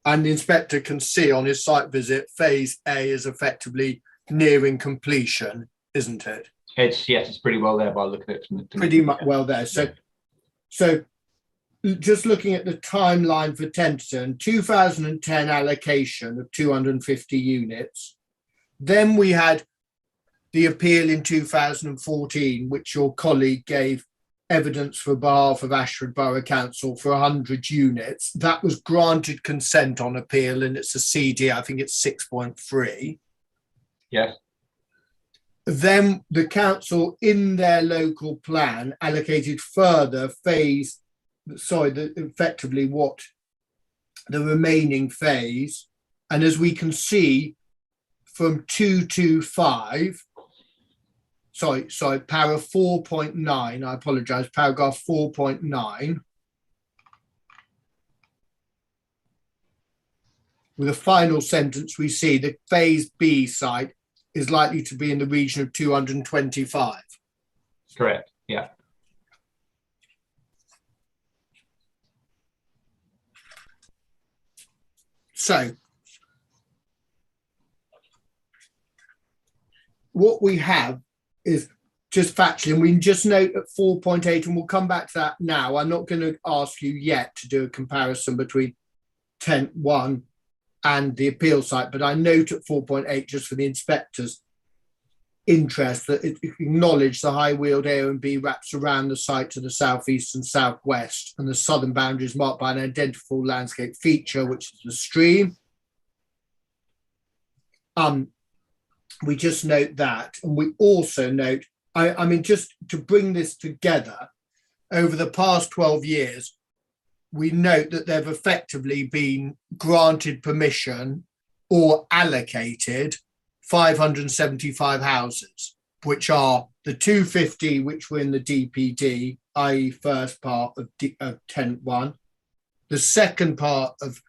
And the inspector can see on his site visit, phase A is effectively nearing completion, isn't it? It's pretty well there by looking at it. From pretty much well there. So just looking at the timeline for Tenterden, 2010 allocation of 250 units. Then we had the appeal in 2014, which your colleague gave evidence for behalf of Ashford Borough Council for 100 units. That was granted consent on appeal, and it's a CD, I think it's 6.3. Yes. Then the council in their local plan allocated further effectively what the remaining phase. And as we can see from 225, para 4.9, I apologize, paragraph 4.9, with a final sentence, we see the phase B site is likely to be in the region of 225. Correct, yeah. So what we have is just factually, and we can just note at 4.8, and we'll come back to that now. I'm not going to ask you yet to do a comparison between Tent 1 and the appeal site, but I note at 4.8, just for the inspector's interest, that it acknowledged the high wheeled A and B wraps around the site to the southeast and southwest, and the southern boundary is marked by an identifiable landscape feature, which is the stream. We just note that, and we also note, I mean, just to bring this together, over the past 12 years, we note that they've effectively been granted permission or allocated 575 houses, which are the 250 which were in the DPD, i.e. first part of Tent 1, the second part of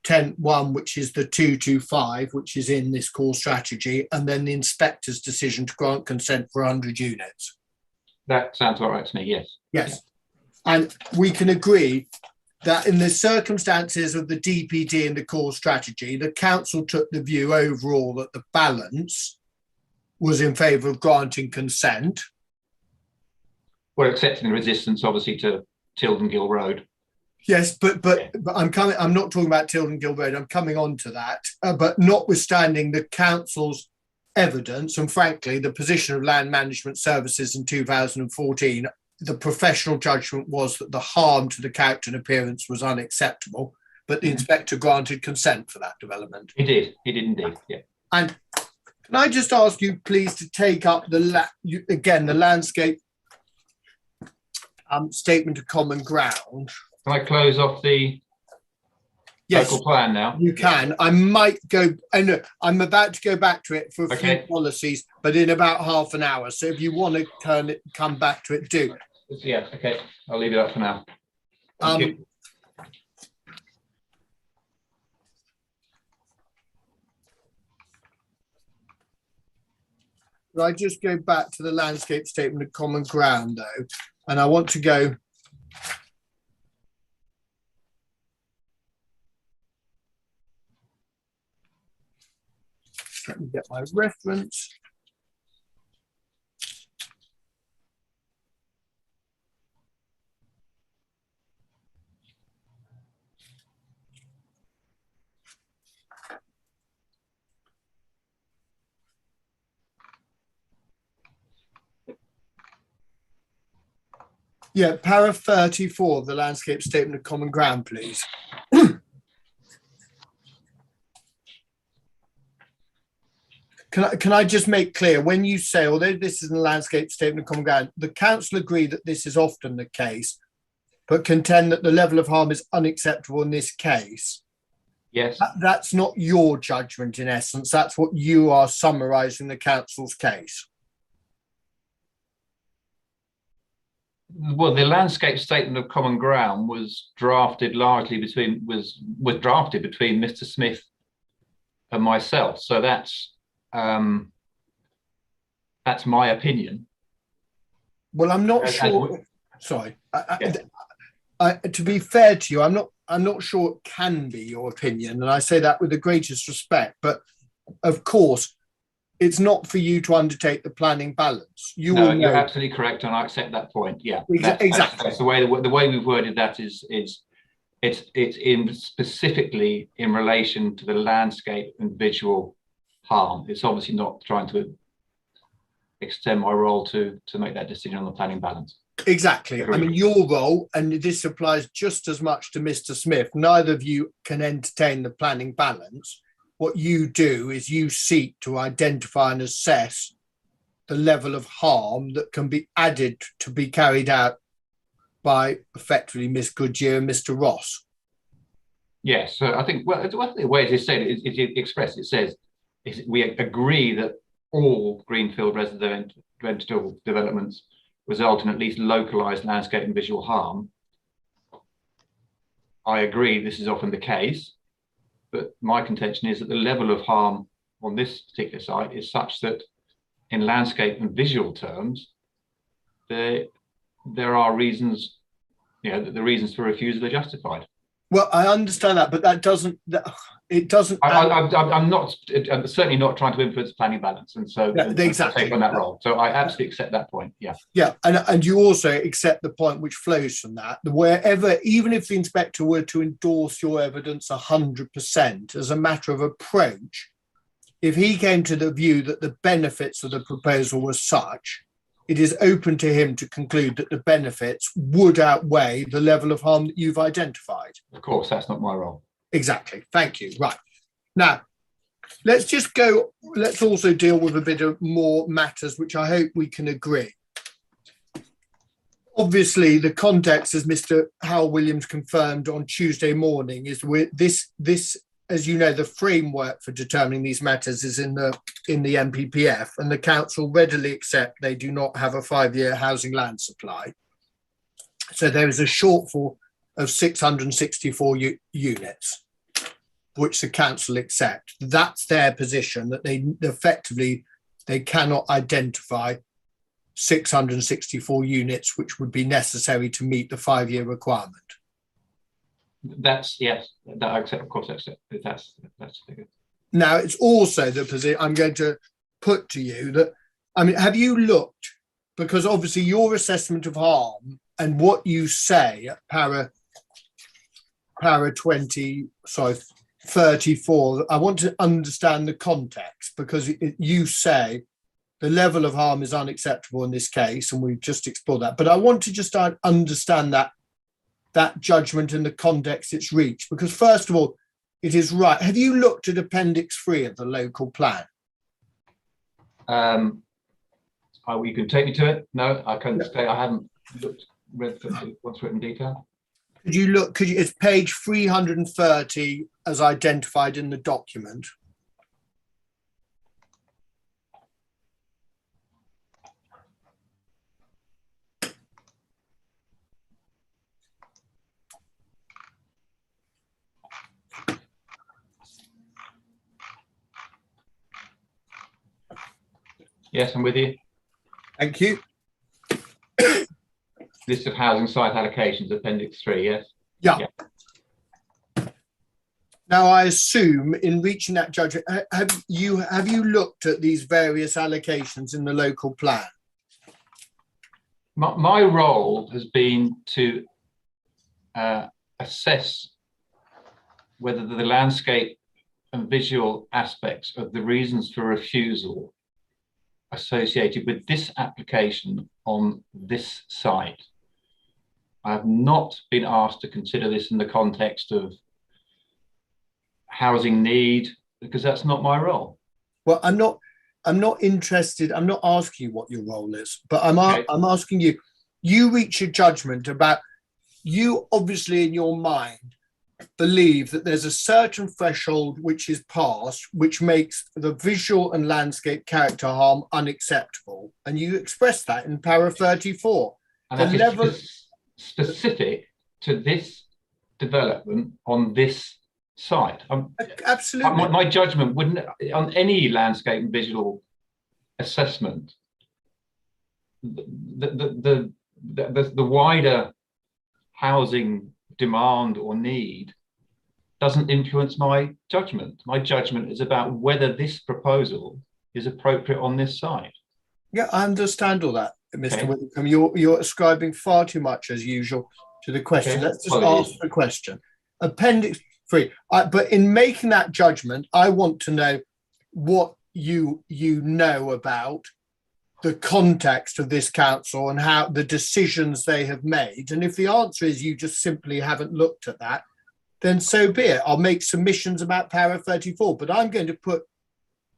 intent one, which is the 225, which is in this core strategy, and then the inspector's decision to grant consent for 100 units. That sounds all right to me, yes. Yes. And we can agree that in the circumstances of the DPD and the core strategy, the council took the view overall that the balance was in favour of granting consent. We're accepting the resistance, obviously, to Tilden Gill Road. Yes, but I'm not talking about Tilden Gill Road. I'm coming on to that. But notwithstanding the council's evidence and, frankly, the position of Land Management Services in 2014, the professional judgment was that the harm to the character and appearance was unacceptable. But the inspector granted consent for that development. He did indeed. Yeah. And can I just ask you, please, to take up the landscape statement of common ground. Can I close off the local plan now? You can. I might go. No, I'm about to go back to it for a few policies, but in about half an hour. So if you want to come back to it, do. Yeah. Okay. I'll leave it up for now. Thank you. I just go back to the landscape statement of common ground, though, and I want to go. Let me get my reference. Yeah, para 34 of the landscape statement of common ground, please. Can I just make clear, when you say, although this is a landscape statement of common ground, the council agree that this is often the case, but contend that the level of harm is unacceptable in this case. Yes. That's not your judgment, in essence. That's what you are summarising the council's case. Well, the landscape statement of common ground was drafted largely between Mr. Smith and myself. So that's my opinion. Well, I'm not sure. Sorry, to be fair to you, I'm not sure it can be your opinion, and I say that with the greatest respect. But of course, it's not for you to undertake the planning balance. No, you're absolutely correct, and I accept that point. Yeah, exactly. That's the way we've worded that is it's specifically in relation to the landscape and visual harm. It's obviously not trying to extend my role to make that decision on the planning balance. Exactly. I mean, your role, and this applies just as much to Mr. Smith, neither of you can entertain the planning balance. What you do is you seek to identify and assess the level of harm that can be added to be carried out by effectively Miss Goodyear and Mr. Ross. Yes, so I think, well, the way it is said, it expressed, it says, we agree that all greenfield residential developments result in at least localised landscape and visual harm. I agree this is often the case, but my contention is that the level of harm on this particular site is such that in landscape and visual terms, there are reasons, that the reasons for refusal are justified. Well, I understand that, but that doesn't. It doesn't. I'm certainly not trying to influence planning balance, and so exactly take on that role. So I absolutely accept that point. Yeah. Yeah, and you also accept the point which flows from that. Wherever, even if the inspector were to endorse your evidence 100% as a matter of approach, if he came to the view that the benefits of the proposal were such, it is open to him to conclude that the benefits would outweigh the level of harm that you've identified. Of course, that's not my role. Exactly. Thank you. Right. Now, let's also deal with a bit of more matters, which I hope we can agree. Obviously, the context, as Mr. Howell Williams confirmed on Tuesday morning, is with this, as you know, the framework for determining these matters is in the MPPF, and the council readily accept they do not have a 5-year housing land supply. So there is a shortfall of 664 units. which the council accept. That's their position, that they effectively, they cannot identify 664 units, which would be necessary to meet the 5-year requirement. That's, yes, that I accept, of course, I accept. That's the figure. Now, it's also the position I'm going to put to you that, I mean, have you looked, because obviously your assessment of harm and what you say at para 34, I want to understand the context, because you say the level of harm is unacceptable in this case, and we've just explored that. But I want to just understand that judgment in the context it's reached, because first of all, it is right. Have you looked at Appendix 3 of the local plan? You can take me to it. No, I can't say I haven't read what's written in detail. Could you look? It's page 330 as identified in the document. Yes, I'm with you. Thank you. List of housing site allocations, Appendix 3, yes? Yeah. Now, I assume in reaching that judgment, have you looked at these various allocations in the local plan? My role has been to assess whether the landscape and visual aspects of the reasons for refusal associated with this application on this site. I have not been asked to consider this in the context of housing need, because that's not my role. Well, I'm not interested. I'm not asking you what your role is, but I'm asking you. You reach a judgment about, you obviously in your mind believe that there's a certain threshold which is passed, which makes the visual and landscape character harm unacceptable, and you express that in para 34. And that level is specific to this development on this site. Absolutely. My judgment wouldn't, on any landscape and visual assessment, the wider housing demand or need doesn't influence my judgment. My judgment is about whether this proposal is appropriate on this site. Yeah, I understand all that, Mr. Whitcomb. You're ascribing far too much, as usual, to the question. Okay. Let's just ask the question. Appendix 3. But in making that judgment, I want to know what you know about the context of this council and how the decisions they have made. And if the answer is you just simply haven't looked at that, then so be it. I'll make submissions about para 34, but I'm going to put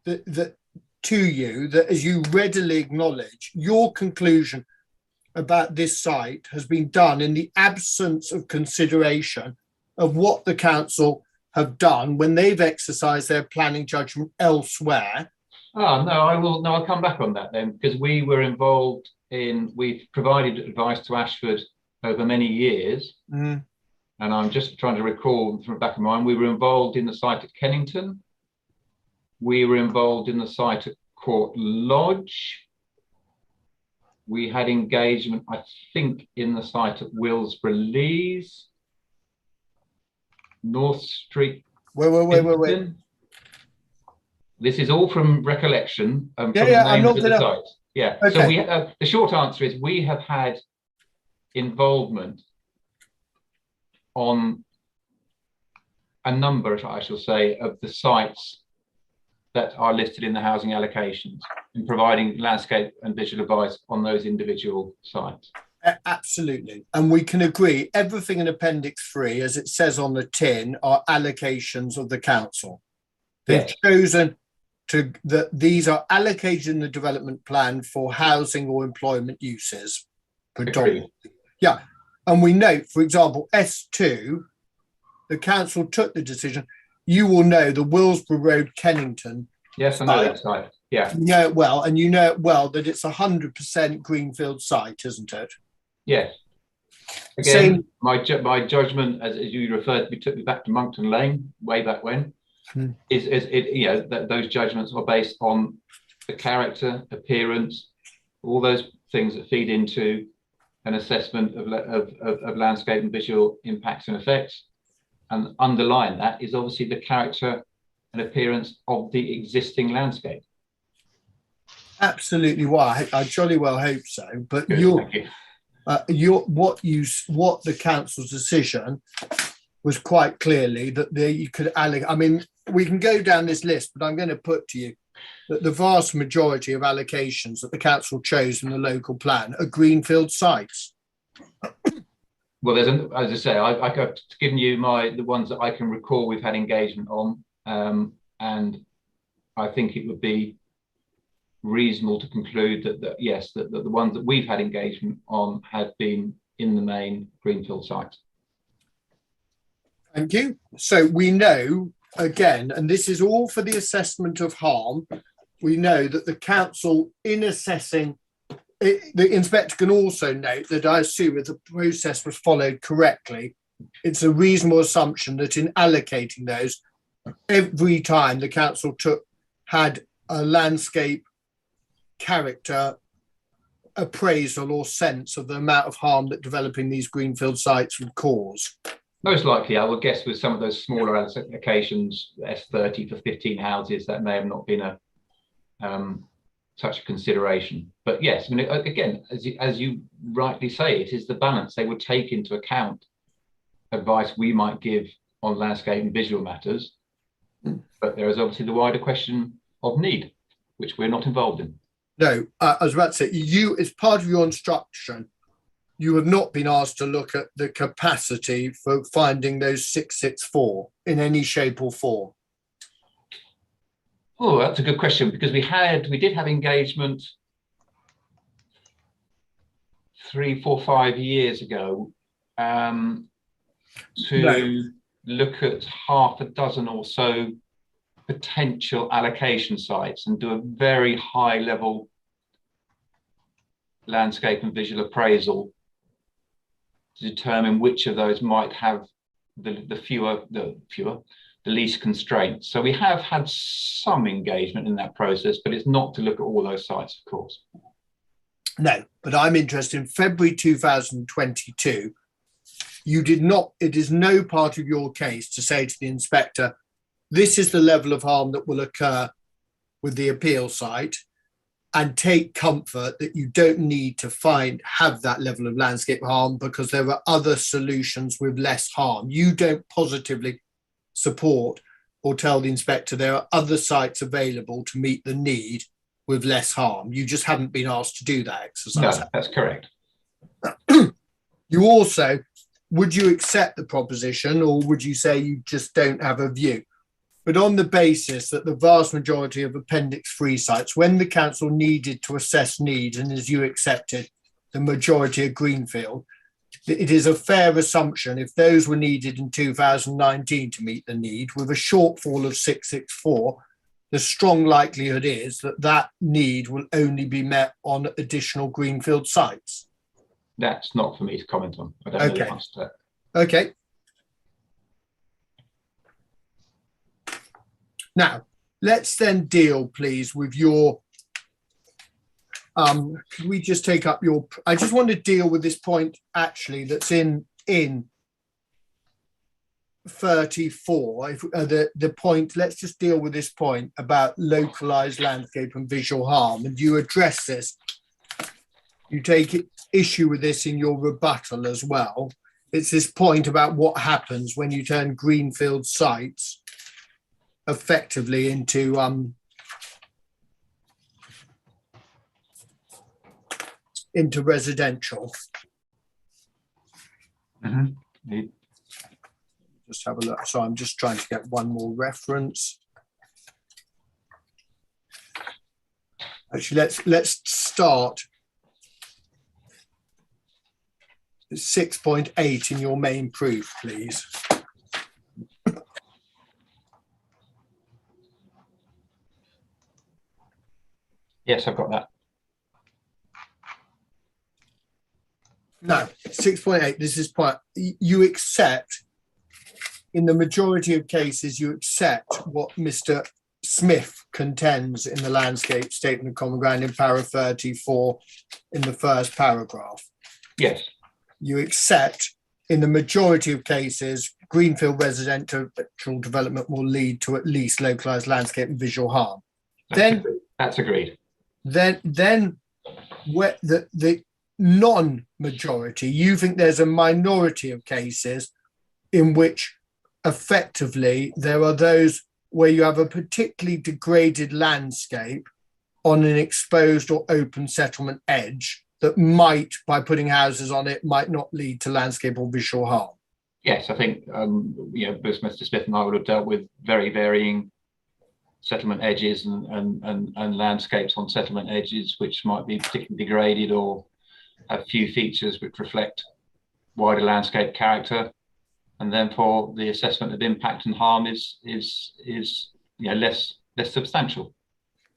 to you that, as you readily acknowledge, your conclusion about this site has been done in the absence of consideration of what the council have done when they've exercised their planning judgment elsewhere. Oh, no, I'll come back on that then, because we were involved we've provided advice to Ashford over many years. And I'm just trying to recall from the back of my mind, we were involved in the site at Kennington. We were involved in the site at Court Lodge. We had engagement, I think, in the site at Willsborough Lees. North Street. Wait. This is all from recollection. From the I'm not of gonna. the site. Yeah. Okay. So the short answer is we have had involvement on a number, I shall say, of the sites that are listed in the housing allocations, in providing landscape and visual advice on those individual sites. Absolutely. And we can agree everything in Appendix 3, as it says on the tin, are allocations of the council. They've chosen that these are allocated in the development plan for housing or employment uses predominantly. Yeah. And we note, for example, S2, the council took the decision. You will know the Willsborough Road, Kennington. Yes, I know that site. Yeah. You know it well, and you know it well that it's 100% greenfield site, isn't it? Yes. Same. my judgment, as you referred, we took me back to Monkton Lane way back when. Is it, you know, that those judgments are based on the character, appearance, all those things that feed into an assessment of landscape and visual impacts and effects. And underlying that is obviously the character and appearance of the existing landscape. Absolutely. Why? I jolly well hope so. But Good, what the council's decision was quite clearly that you could allocate. I mean, we can go down this list, but I'm going to put to you that the vast majority of allocations that the council chose in the local plan are greenfield sites. Well, as I say, I've given you the ones that I can recall we've had engagement on, and I think it would be reasonable to conclude that yes, that the ones that we've had engagement on have been in the main greenfield sites. Thank you. So we know, again, and this is all for the assessment of harm, we know that the council, in assessing it, the inspector can also note that I assume if the process was followed correctly, it's a reasonable assumption that in allocating those, every time the council had a landscape character appraisal or sense of the amount of harm that developing these greenfield sites would cause. Most likely, I would guess with some of those smaller allocations, S30 for 15 houses, that may have not been a such a consideration. But yes, I mean, again, as you rightly say, it is the balance. They would take into account advice we might give on landscape and visual matters, but there is obviously the wider question of need, which we're not involved in. No, I was about to say, you, as part of your instruction, you have not been asked to look at the capacity for finding those 664 in any shape or form. Oh, that's a good question, because we did have engagement 3, 4, 5 years ago to look at half a dozen or so potential allocation sites and do a very high level landscape and visual appraisal to determine which of those might have the least constraints. So we have had some engagement in that process, but it's not to look at all those sites, of course. No, but I'm interested in February 2022. You did not, it is no part of your case to say to the inspector, this is the level of harm that will occur with the appeal site, and take comfort that you don't need to have that level of landscape harm because there are other solutions with less harm. You don't positively support or tell the inspector there are other sites available to meet the need with less harm. You just haven't been asked to do that exercise. No, that's correct. You also, would you accept the proposition, or would you say you just don't have a view? But on the basis that the vast majority of Appendix 3 sites, when the council needed to assess needs, and as you accepted, the majority of greenfield, it is a fair assumption if those were needed in 2019 to meet the need, with a shortfall of 664, the strong likelihood is that that need will only be met on additional greenfield sites. That's not for me to comment on. I don't know the answer to that. Okay. Now, let's then deal, please, with your, could we just take up your, I just want to deal with this point, actually, that's in 34, the point, let's just deal with this point about localized landscape and visual harm, and you address this, you take issue with this in your rebuttal as well. It's this point about what happens when you turn greenfield sites effectively into residential. Mm-hmm. Just have a look. So I'm just trying to get one more reference. Actually, let's start 6.8 in your main proof, please. Yes, I've got that. Now, 6.8, this is point, you accept, in the majority of cases, you accept what Mr. Smith contends in the landscape statement of common ground in para 34 in the first paragraph. Yes. You accept, in the majority of cases, greenfield residential development will lead to at least localized landscape and visual harm. That's agreed. Then where the non-majority, you think there's a minority of cases in which effectively there are those where you have a particularly degraded landscape on an exposed or open settlement edge that might, by putting houses on it, might not lead to landscape or visual harm. Yes, I think both Mr. Smith and I would have dealt with very varying settlement edges and landscapes on settlement edges, which might be particularly degraded or have few features which reflect wider landscape character. And then for the assessment of impact and harm is less substantial.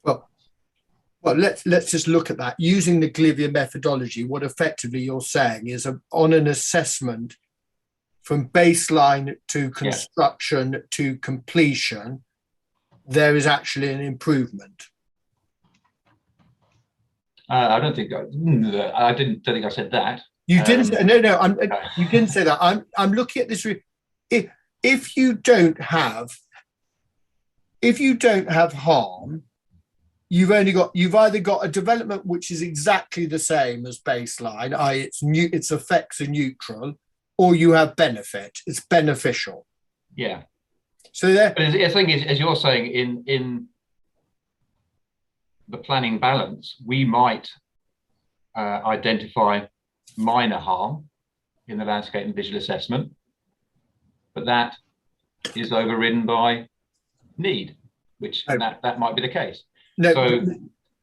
Well, let's just look at that. Using the Glivia methodology, what effectively you're saying is on an assessment from baseline to construction to completion, there is actually an improvement. I don't think I think I said that. You didn't say, no. You didn't say that. I'm looking at this. If you don't have harm, you've either got a development which is exactly the same as baseline, i.e. its effects are neutral, or you have benefit. It's beneficial. Yeah. So there. But the thing is, as you're saying, in the planning balance, we might identify minor harm in the landscape and visual assessment, but that is overridden by need, which that might be the case. No. So,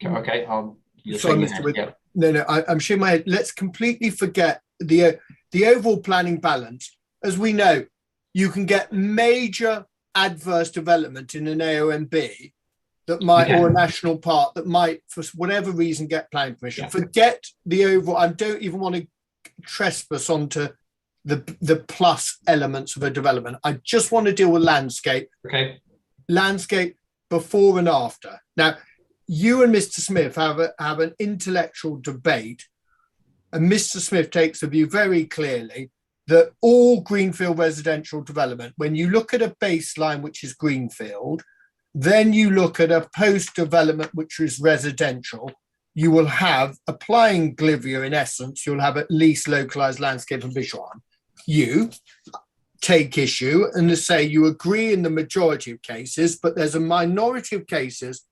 okay. Sorry, Mr. Wood. Yeah. No. I'm shaking my head. Let's completely forget the overall planning balance. As we know, you can get major adverse development in an AONB that might, or a national park that might, for whatever reason, get planning permission. Yeah. Forget the overall. I don't even want to trespass onto the plus elements of a development. I just want to deal with landscape. Okay. Landscape before and after. Now, you and Mr. Smith have an intellectual debate, and Mr. Smith takes the view very clearly that all greenfield residential development, when you look at a baseline which is greenfield, then you look at a post-development which is residential, you will have, applying Glivia in essence, you'll have at least localized landscape and visual harm. You take issue and say you agree in the majority of cases, but there's a minority of cases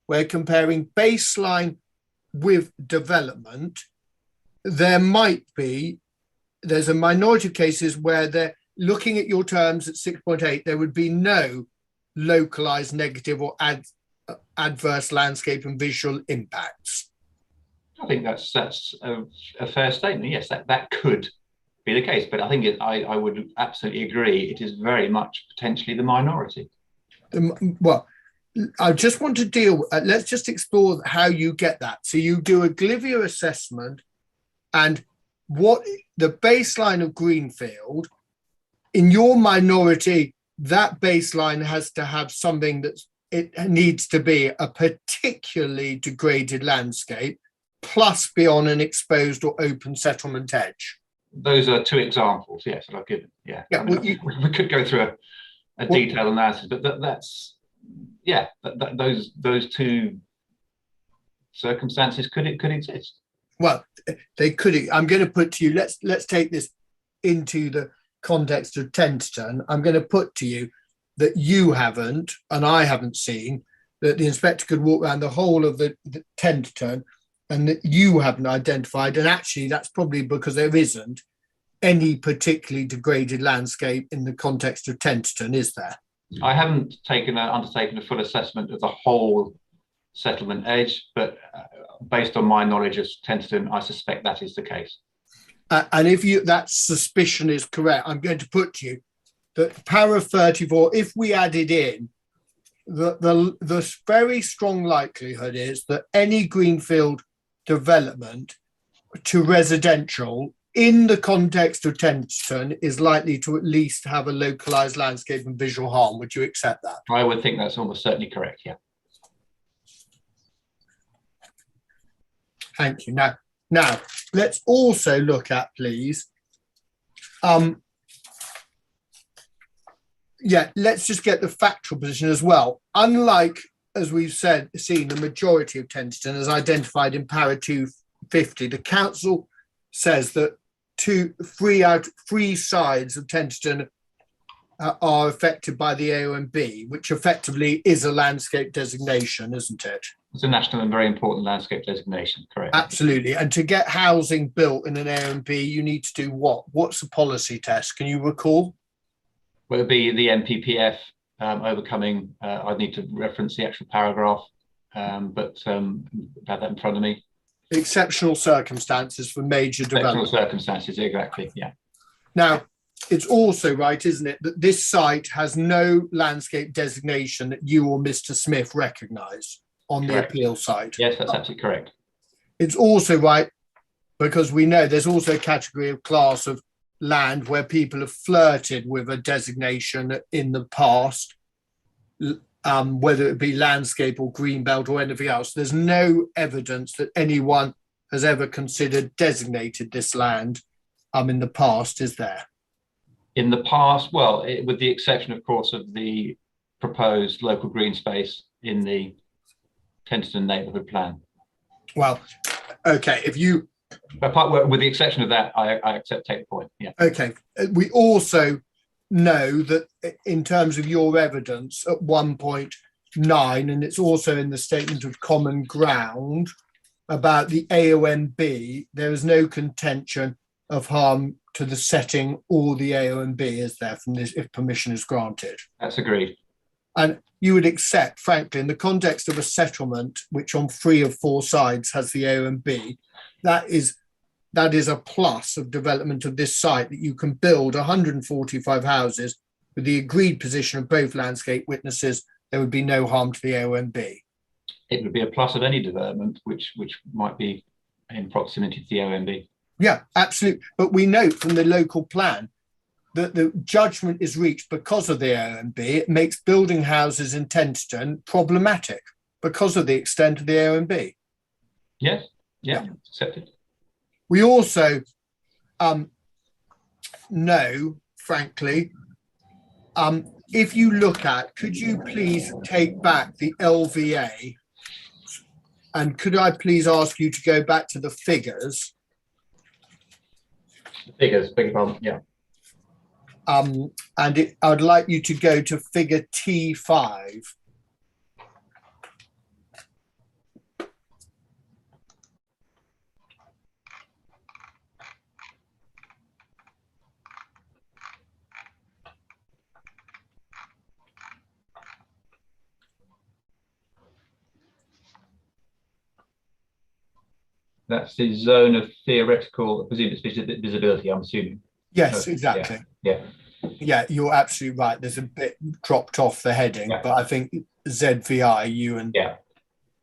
where comparing baseline with development, there's a minority of cases where they're looking at your terms at 6.8, there would be no localized negative or adverse landscape and visual impacts. I think that's a fair statement. Yes, that could be the case, but I think I would absolutely agree. It is very much potentially the minority. Well, I just want to deal. Let's just explore how you get that. So you do a Glivia assessment, and what the baseline of greenfield in your minority, that baseline has to have something it needs to be a particularly degraded landscape, plus be on an exposed or open settlement edge. Those are two examples, yes, that I've given. Yeah. I mean, we could go through a detailed analysis, but those two circumstances could exist. Well, they could. I'm going to put to you. Let's take this into the context of Tenterden. I'm going to put to you that you haven't, and I haven't seen that the inspector could walk around the whole of the Tenterden, and that you haven't identified, and actually that's probably because there isn't any particularly degraded landscape in the context of Tenterden, is there? I haven't undertaken a full assessment of the whole settlement edge, but based on my knowledge of Tenterden, I suspect that is the case. And if that suspicion is correct, I'm going to put to you that para 34, if we added in, the very strong likelihood is that any greenfield development to residential in the context of Tenterden, is likely to at least have a localized landscape and visual harm. Would you accept that? I would think that's almost certainly correct, yeah. Thank you. Now, let's also look at, please. Yeah, let's just get the factual position as well. Unlike, as we've seen, the majority of Tenterden as identified in para 250, the council says that three sides of Tenterden are affected by the AONB, which effectively is a landscape designation, isn't it? It's a national and very important landscape designation, correct? Absolutely. And to get housing built in an AONB, you need to do what? What's the policy test? Can you recall? Well, it'd be the MPPF overcoming. I'd need to reference the actual paragraph, but have that in front of me. Exceptional circumstances for major development. Exceptional circumstances, exactly, yeah. Now, it's also right, isn't it, that this site has no landscape designation that you or Mr. Smith recognise on the appeal site? Yes, that's absolutely correct. It's also right because we know there's also a category of class of land where people have flirted with a designation in the past, whether it be landscape or greenbelt or anything else. There's no evidence that anyone has ever considered designated this land in the past, is there? In the past, well, with the exception, of course, of the proposed local green space in the Tenterden neighbourhood plan. Well, okay, if you... With the exception of that, I accept, take the point, yeah. Okay, we also know that in terms of your evidence at 1.9, and it's also in the statement of common ground about the AONB, there is no contention of harm to the setting or the AONB, is there, from this, if permission is granted? That's agreed. And you would accept, frankly, in the context of a settlement, which on 3 of 4 sides has the AONB, that is a plus of development of this site, that you can build 145 houses with the agreed position of both landscape witnesses. There would be no harm to the AONB. It would be a plus of any development which might be in proximity to the AONB. Yeah, absolutely. But we note from the local plan that the judgment is reached because of the AONB. It makes building houses in Tenterden problematic because of the extent of the AONB. Yes, yeah, accepted. We also know, frankly, if you look at, could you please take back the LVA, and could I please ask you to go back to the figures? Figures, beg your pardon, yeah. I'd like you to go to figure T5. That's the zone of theoretical, I presume it's visibility, I'm assuming. Yes, exactly. Yeah, you're absolutely right. There's a bit dropped off the heading, but I think ZVI, you and...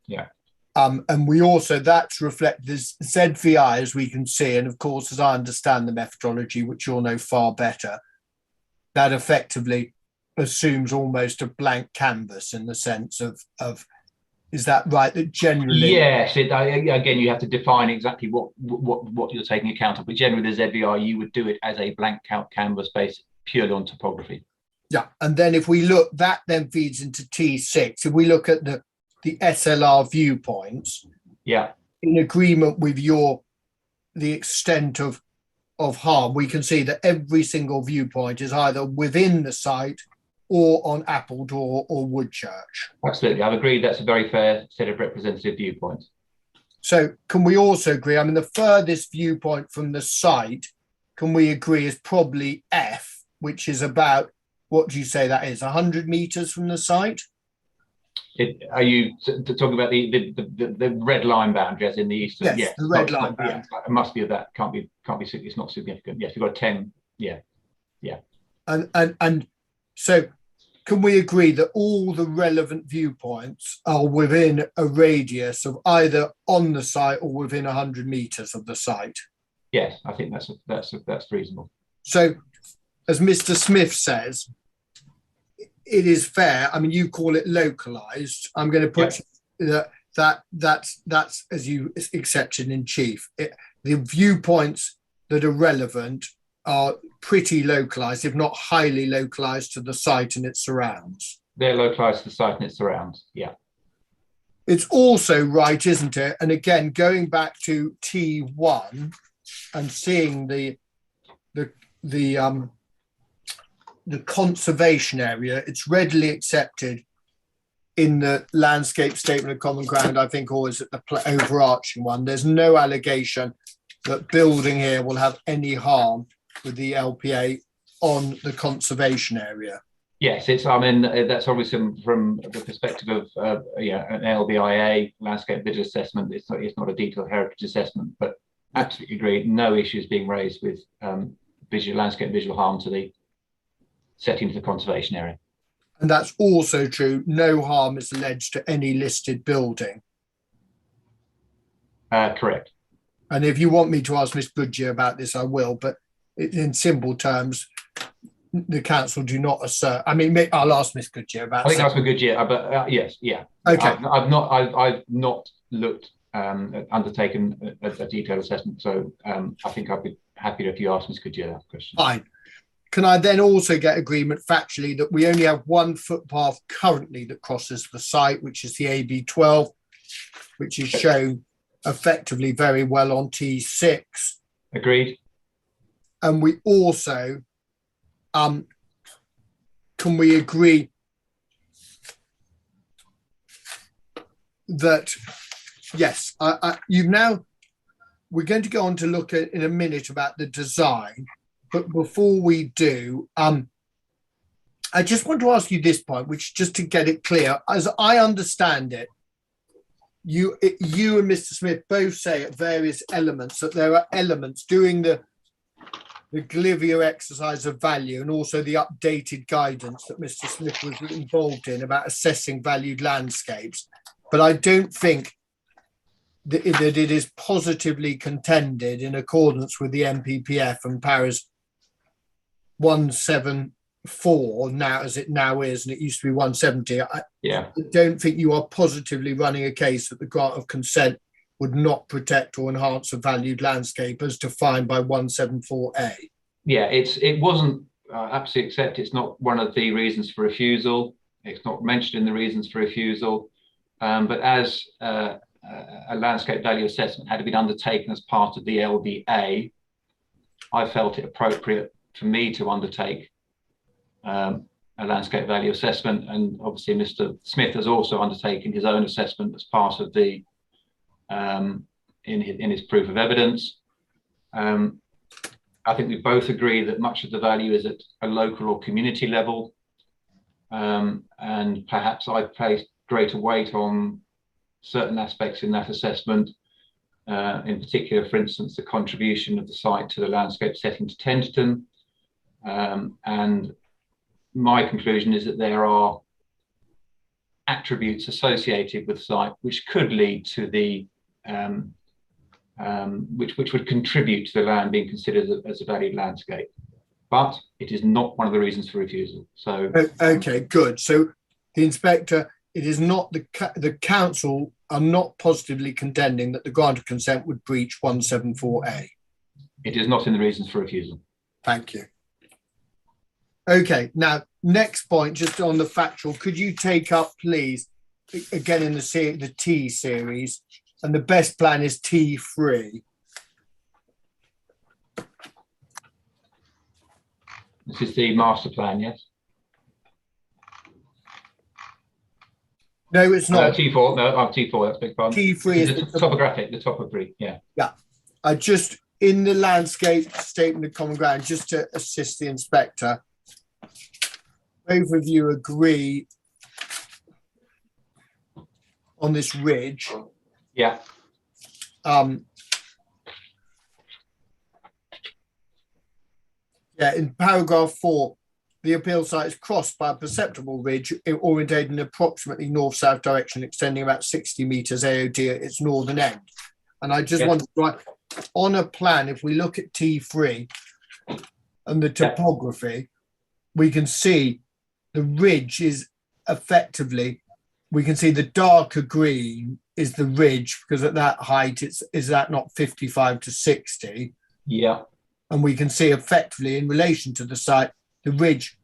Yeah. And we also, that's reflect this ZVI, as we can see, and of course, as I understand the methodology, which you'll know far better, that effectively assumes almost a blank canvas in the sense of is that right? That generally, yes. Again, you have to define exactly what you're taking account of. But generally, the ZVI, you would do it as a blank canvas based purely on topography. Yeah, and then if we look, that then feeds into T6. If we look at the SLR viewpoints, in agreement with the extent of harm, we can see that every single viewpoint is either within the site or on Appledore or Woodchurch. Absolutely, I've agreed that's a very fair set of representative viewpoints. So can we also agree, I mean, the furthest viewpoint from the site, can we agree, is probably F, which is about, what do you say that is, 100 metres from the site? Are you talking about the red line boundary as in the eastern? Yes, the red line boundary. It must be that, can't be, it's not significant. Yes, you've got 10, yeah. And so can we agree that all the relevant viewpoints are within a radius of either on the site or within 100 metres of the site? Yes, I think that's reasonable. So, as Mr. Smith says, it is fair. I mean, you call it localized. I'm going to put that's as you accepted in chief. The viewpoints that are relevant are pretty localized, if not highly localized, to the site and its surrounds. They're localized to the site and its surrounds. Yeah. It's also right, isn't it? And again, going back to T1 and seeing the conservation area, it's readily accepted in the landscape statement of common ground, I think, always at the overarching one. There's no allegation that building here will have any harm with the LPA on the conservation area. Yes, I mean, that's obviously from the perspective of an LBIA, landscape visual assessment. It's not a detailed heritage assessment, but absolutely agree. No issues being raised with landscape visual harm to the setting of the conservation area. And that's also true. No harm is alleged to any listed building. Correct. And if you want me to ask Ms. Goodyear about this, I will. But in simple terms, the council do not assert. I mean, I'll ask Ms. Goodyear about. I think that's for Goodyear, but yes, yeah. Okay. I've not looked undertaken a detailed assessment, so I think I'd be happy if you ask Ms. Goodyear that question. Fine. Can I then also get agreement factually that we only have one footpath currently that crosses the site, which is the AB12, which is shown effectively very well on T6. Agreed. And we also, can we agree that, yes, we're going to go on to look at in a minute about the design, but before we do, I just want to ask you this point, which just to get it clear, as I understand it, you and Mr. Smith both say at various elements that there are elements doing the Glivia exercise of value and also the updated guidance that Mr. Smith was involved in about assessing valued landscapes. But I don't think that it is positively contended in accordance with the MPPF and Paris 174 now, as it now is, and it used to be 170. I don't think you are positively running a case that the grant of consent would not protect or enhance a valued landscape as defined by 174A. Yeah, it wasn't absolutely accepted. It's not one of the reasons for refusal. It's not mentioned in the reasons for refusal. But as a landscape value assessment had been undertaken as part of the LBA, I felt it appropriate for me to undertake a landscape value assessment, and obviously Mr. Smith has also undertaken his own assessment as part of the in his proof of evidence. I think we both agree that much of the value is at a local or community level, and perhaps I placed greater weight on certain aspects in that assessment, in particular, for instance, the contribution of the site to the landscape setting to Tenterden. And my conclusion is that there are attributes associated with the site which could lead to the which would contribute to the land being considered as a valued landscape, but it is not one of the reasons for refusal. So okay, good. So the inspector, it is not the council are not positively contending that the grant of consent would breach 174A. It is not in the reasons for refusal. Thank you. Okay, now next point, just on the factual, could you take up, please, again in the T series, and the best plan is T3. This is the master plan, yes? No, it's not. T4, no, T4, that's big pardon. T3 is the topographic, the topography, yeah. Yeah, I just, in the landscape statement of common ground, just to assist the inspector, both of you agree on this ridge. Yeah. Yeah, in paragraph 4, the appeal site is crossed by a perceptible ridge orientated in approximately north-south direction, extending about 60 metres AOD at its northern end. And I just wanted to on a plan, if we look at T3 and the topography, we can see the ridge is effectively, we can see the darker green is the ridge, because at that height, is that not 55 to 60? Yeah. And we can see effectively in relation to the site, the ridge,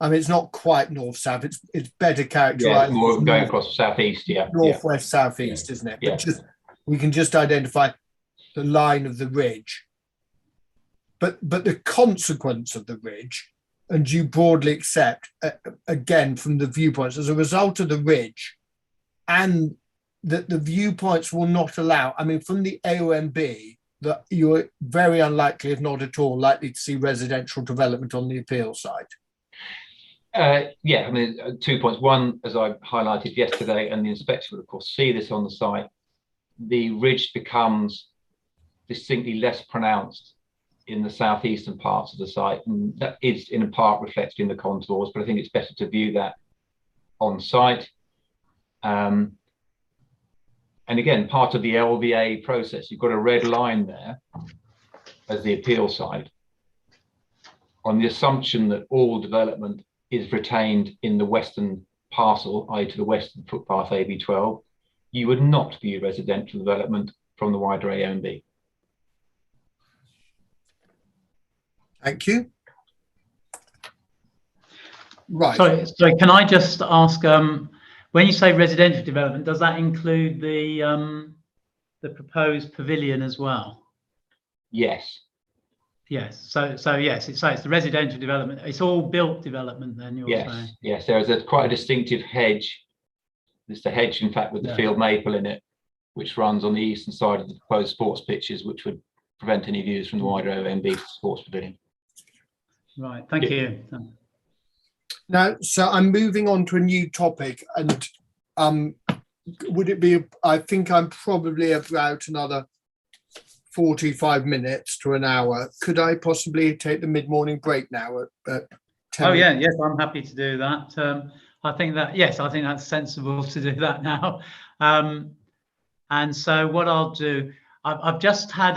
I mean, it's not quite north-south, it's better characterized. Yeah, more going across southeast, yeah. Northwest, southeast, isn't it? But just, we can just identify the line of the ridge. But the consequence of the ridge, and you broadly accept, again, from the viewpoints, as a result of the ridge, and that the viewpoints will not allow, I mean, from the AOMB, that you're very unlikely, if not at all, likely to see residential development on the appeal site. Yeah, I mean, 2 points. One, as I highlighted yesterday, and the inspector would, of course, see this on the site, the ridge becomes distinctly less pronounced in the southeastern parts of the site, and that is in a part reflected in the contours, but I think it's better to view that on site. And again, part of the LVA process, you've got a red line there as the appeal site, on the assumption that all development is retained in the western parcel, i.e. to the western footpath AB12, you would not view residential development from the wider AOMB. Thank you. Right. Sorry, can I just ask, when you say residential development, does that include the proposed pavilion as well? Yes. Yes. So yes, it's the residential development. It's all built development then, you're saying? Yes, there is quite a distinctive hedge. There's the hedge, in fact, with the field maple in it, which runs on the eastern side of the proposed sports pitches, which would prevent any views from the wider OMB sports pavilion. Right, thank you. Now, so I'm moving on to a new topic, and would it be, I think I'm probably about another 45 minutes to an hour. Could I possibly take the mid-morning break now at 10? Oh yeah, yes, I'm happy to do that. I think that's sensible to do that now. And so what I'll do, I've just had,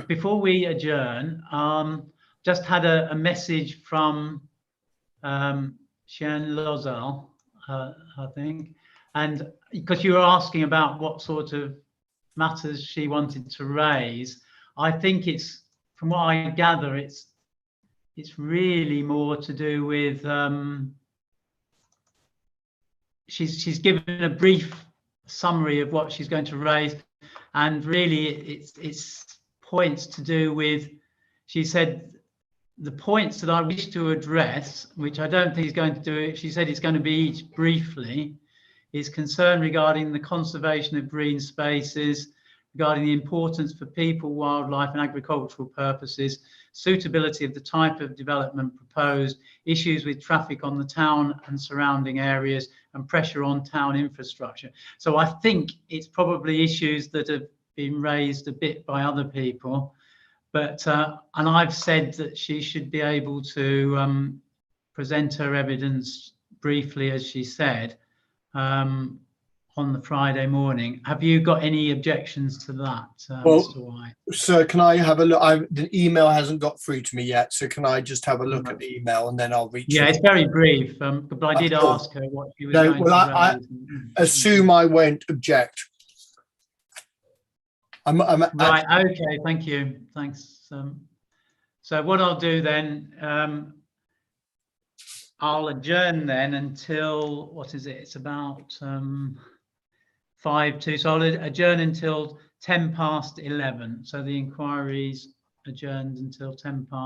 before we adjourn, just had a message from Sian Lozal, I think, and because you were asking about what sort of matters she wanted to raise, I think it's, from what I gather, it's really more to do with, she's given a brief summary of what she's going to raise, and really it's points to do with, she said, the points that I wish to address, which I don't think is going to do it, she said it's going to be each briefly, is concern regarding the conservation of green spaces, regarding the importance for people, wildlife and agricultural purposes, suitability of the type of development proposed, issues with traffic on the town and surrounding areas, and pressure on town infrastructure. So I think it's probably issues that have been raised a bit by other people. But, and I've said that she should be able to present her evidence briefly, as she said, on the Friday morning. Have you got any objections to that, Mr. White? Sir, can I have a look? The email hasn't got through to me yet, so can I just have a look at the email and then I'll reach Yeah, it's very brief, but I did ask her what she was going to raise. I assume I won't object. Right, okay, thank you, thanks. So what I'll do then, I'll adjourn then until, what is it, it's about 5 to, so I'll adjourn until 10 past 11. So the inquiry's adjourned until 10 past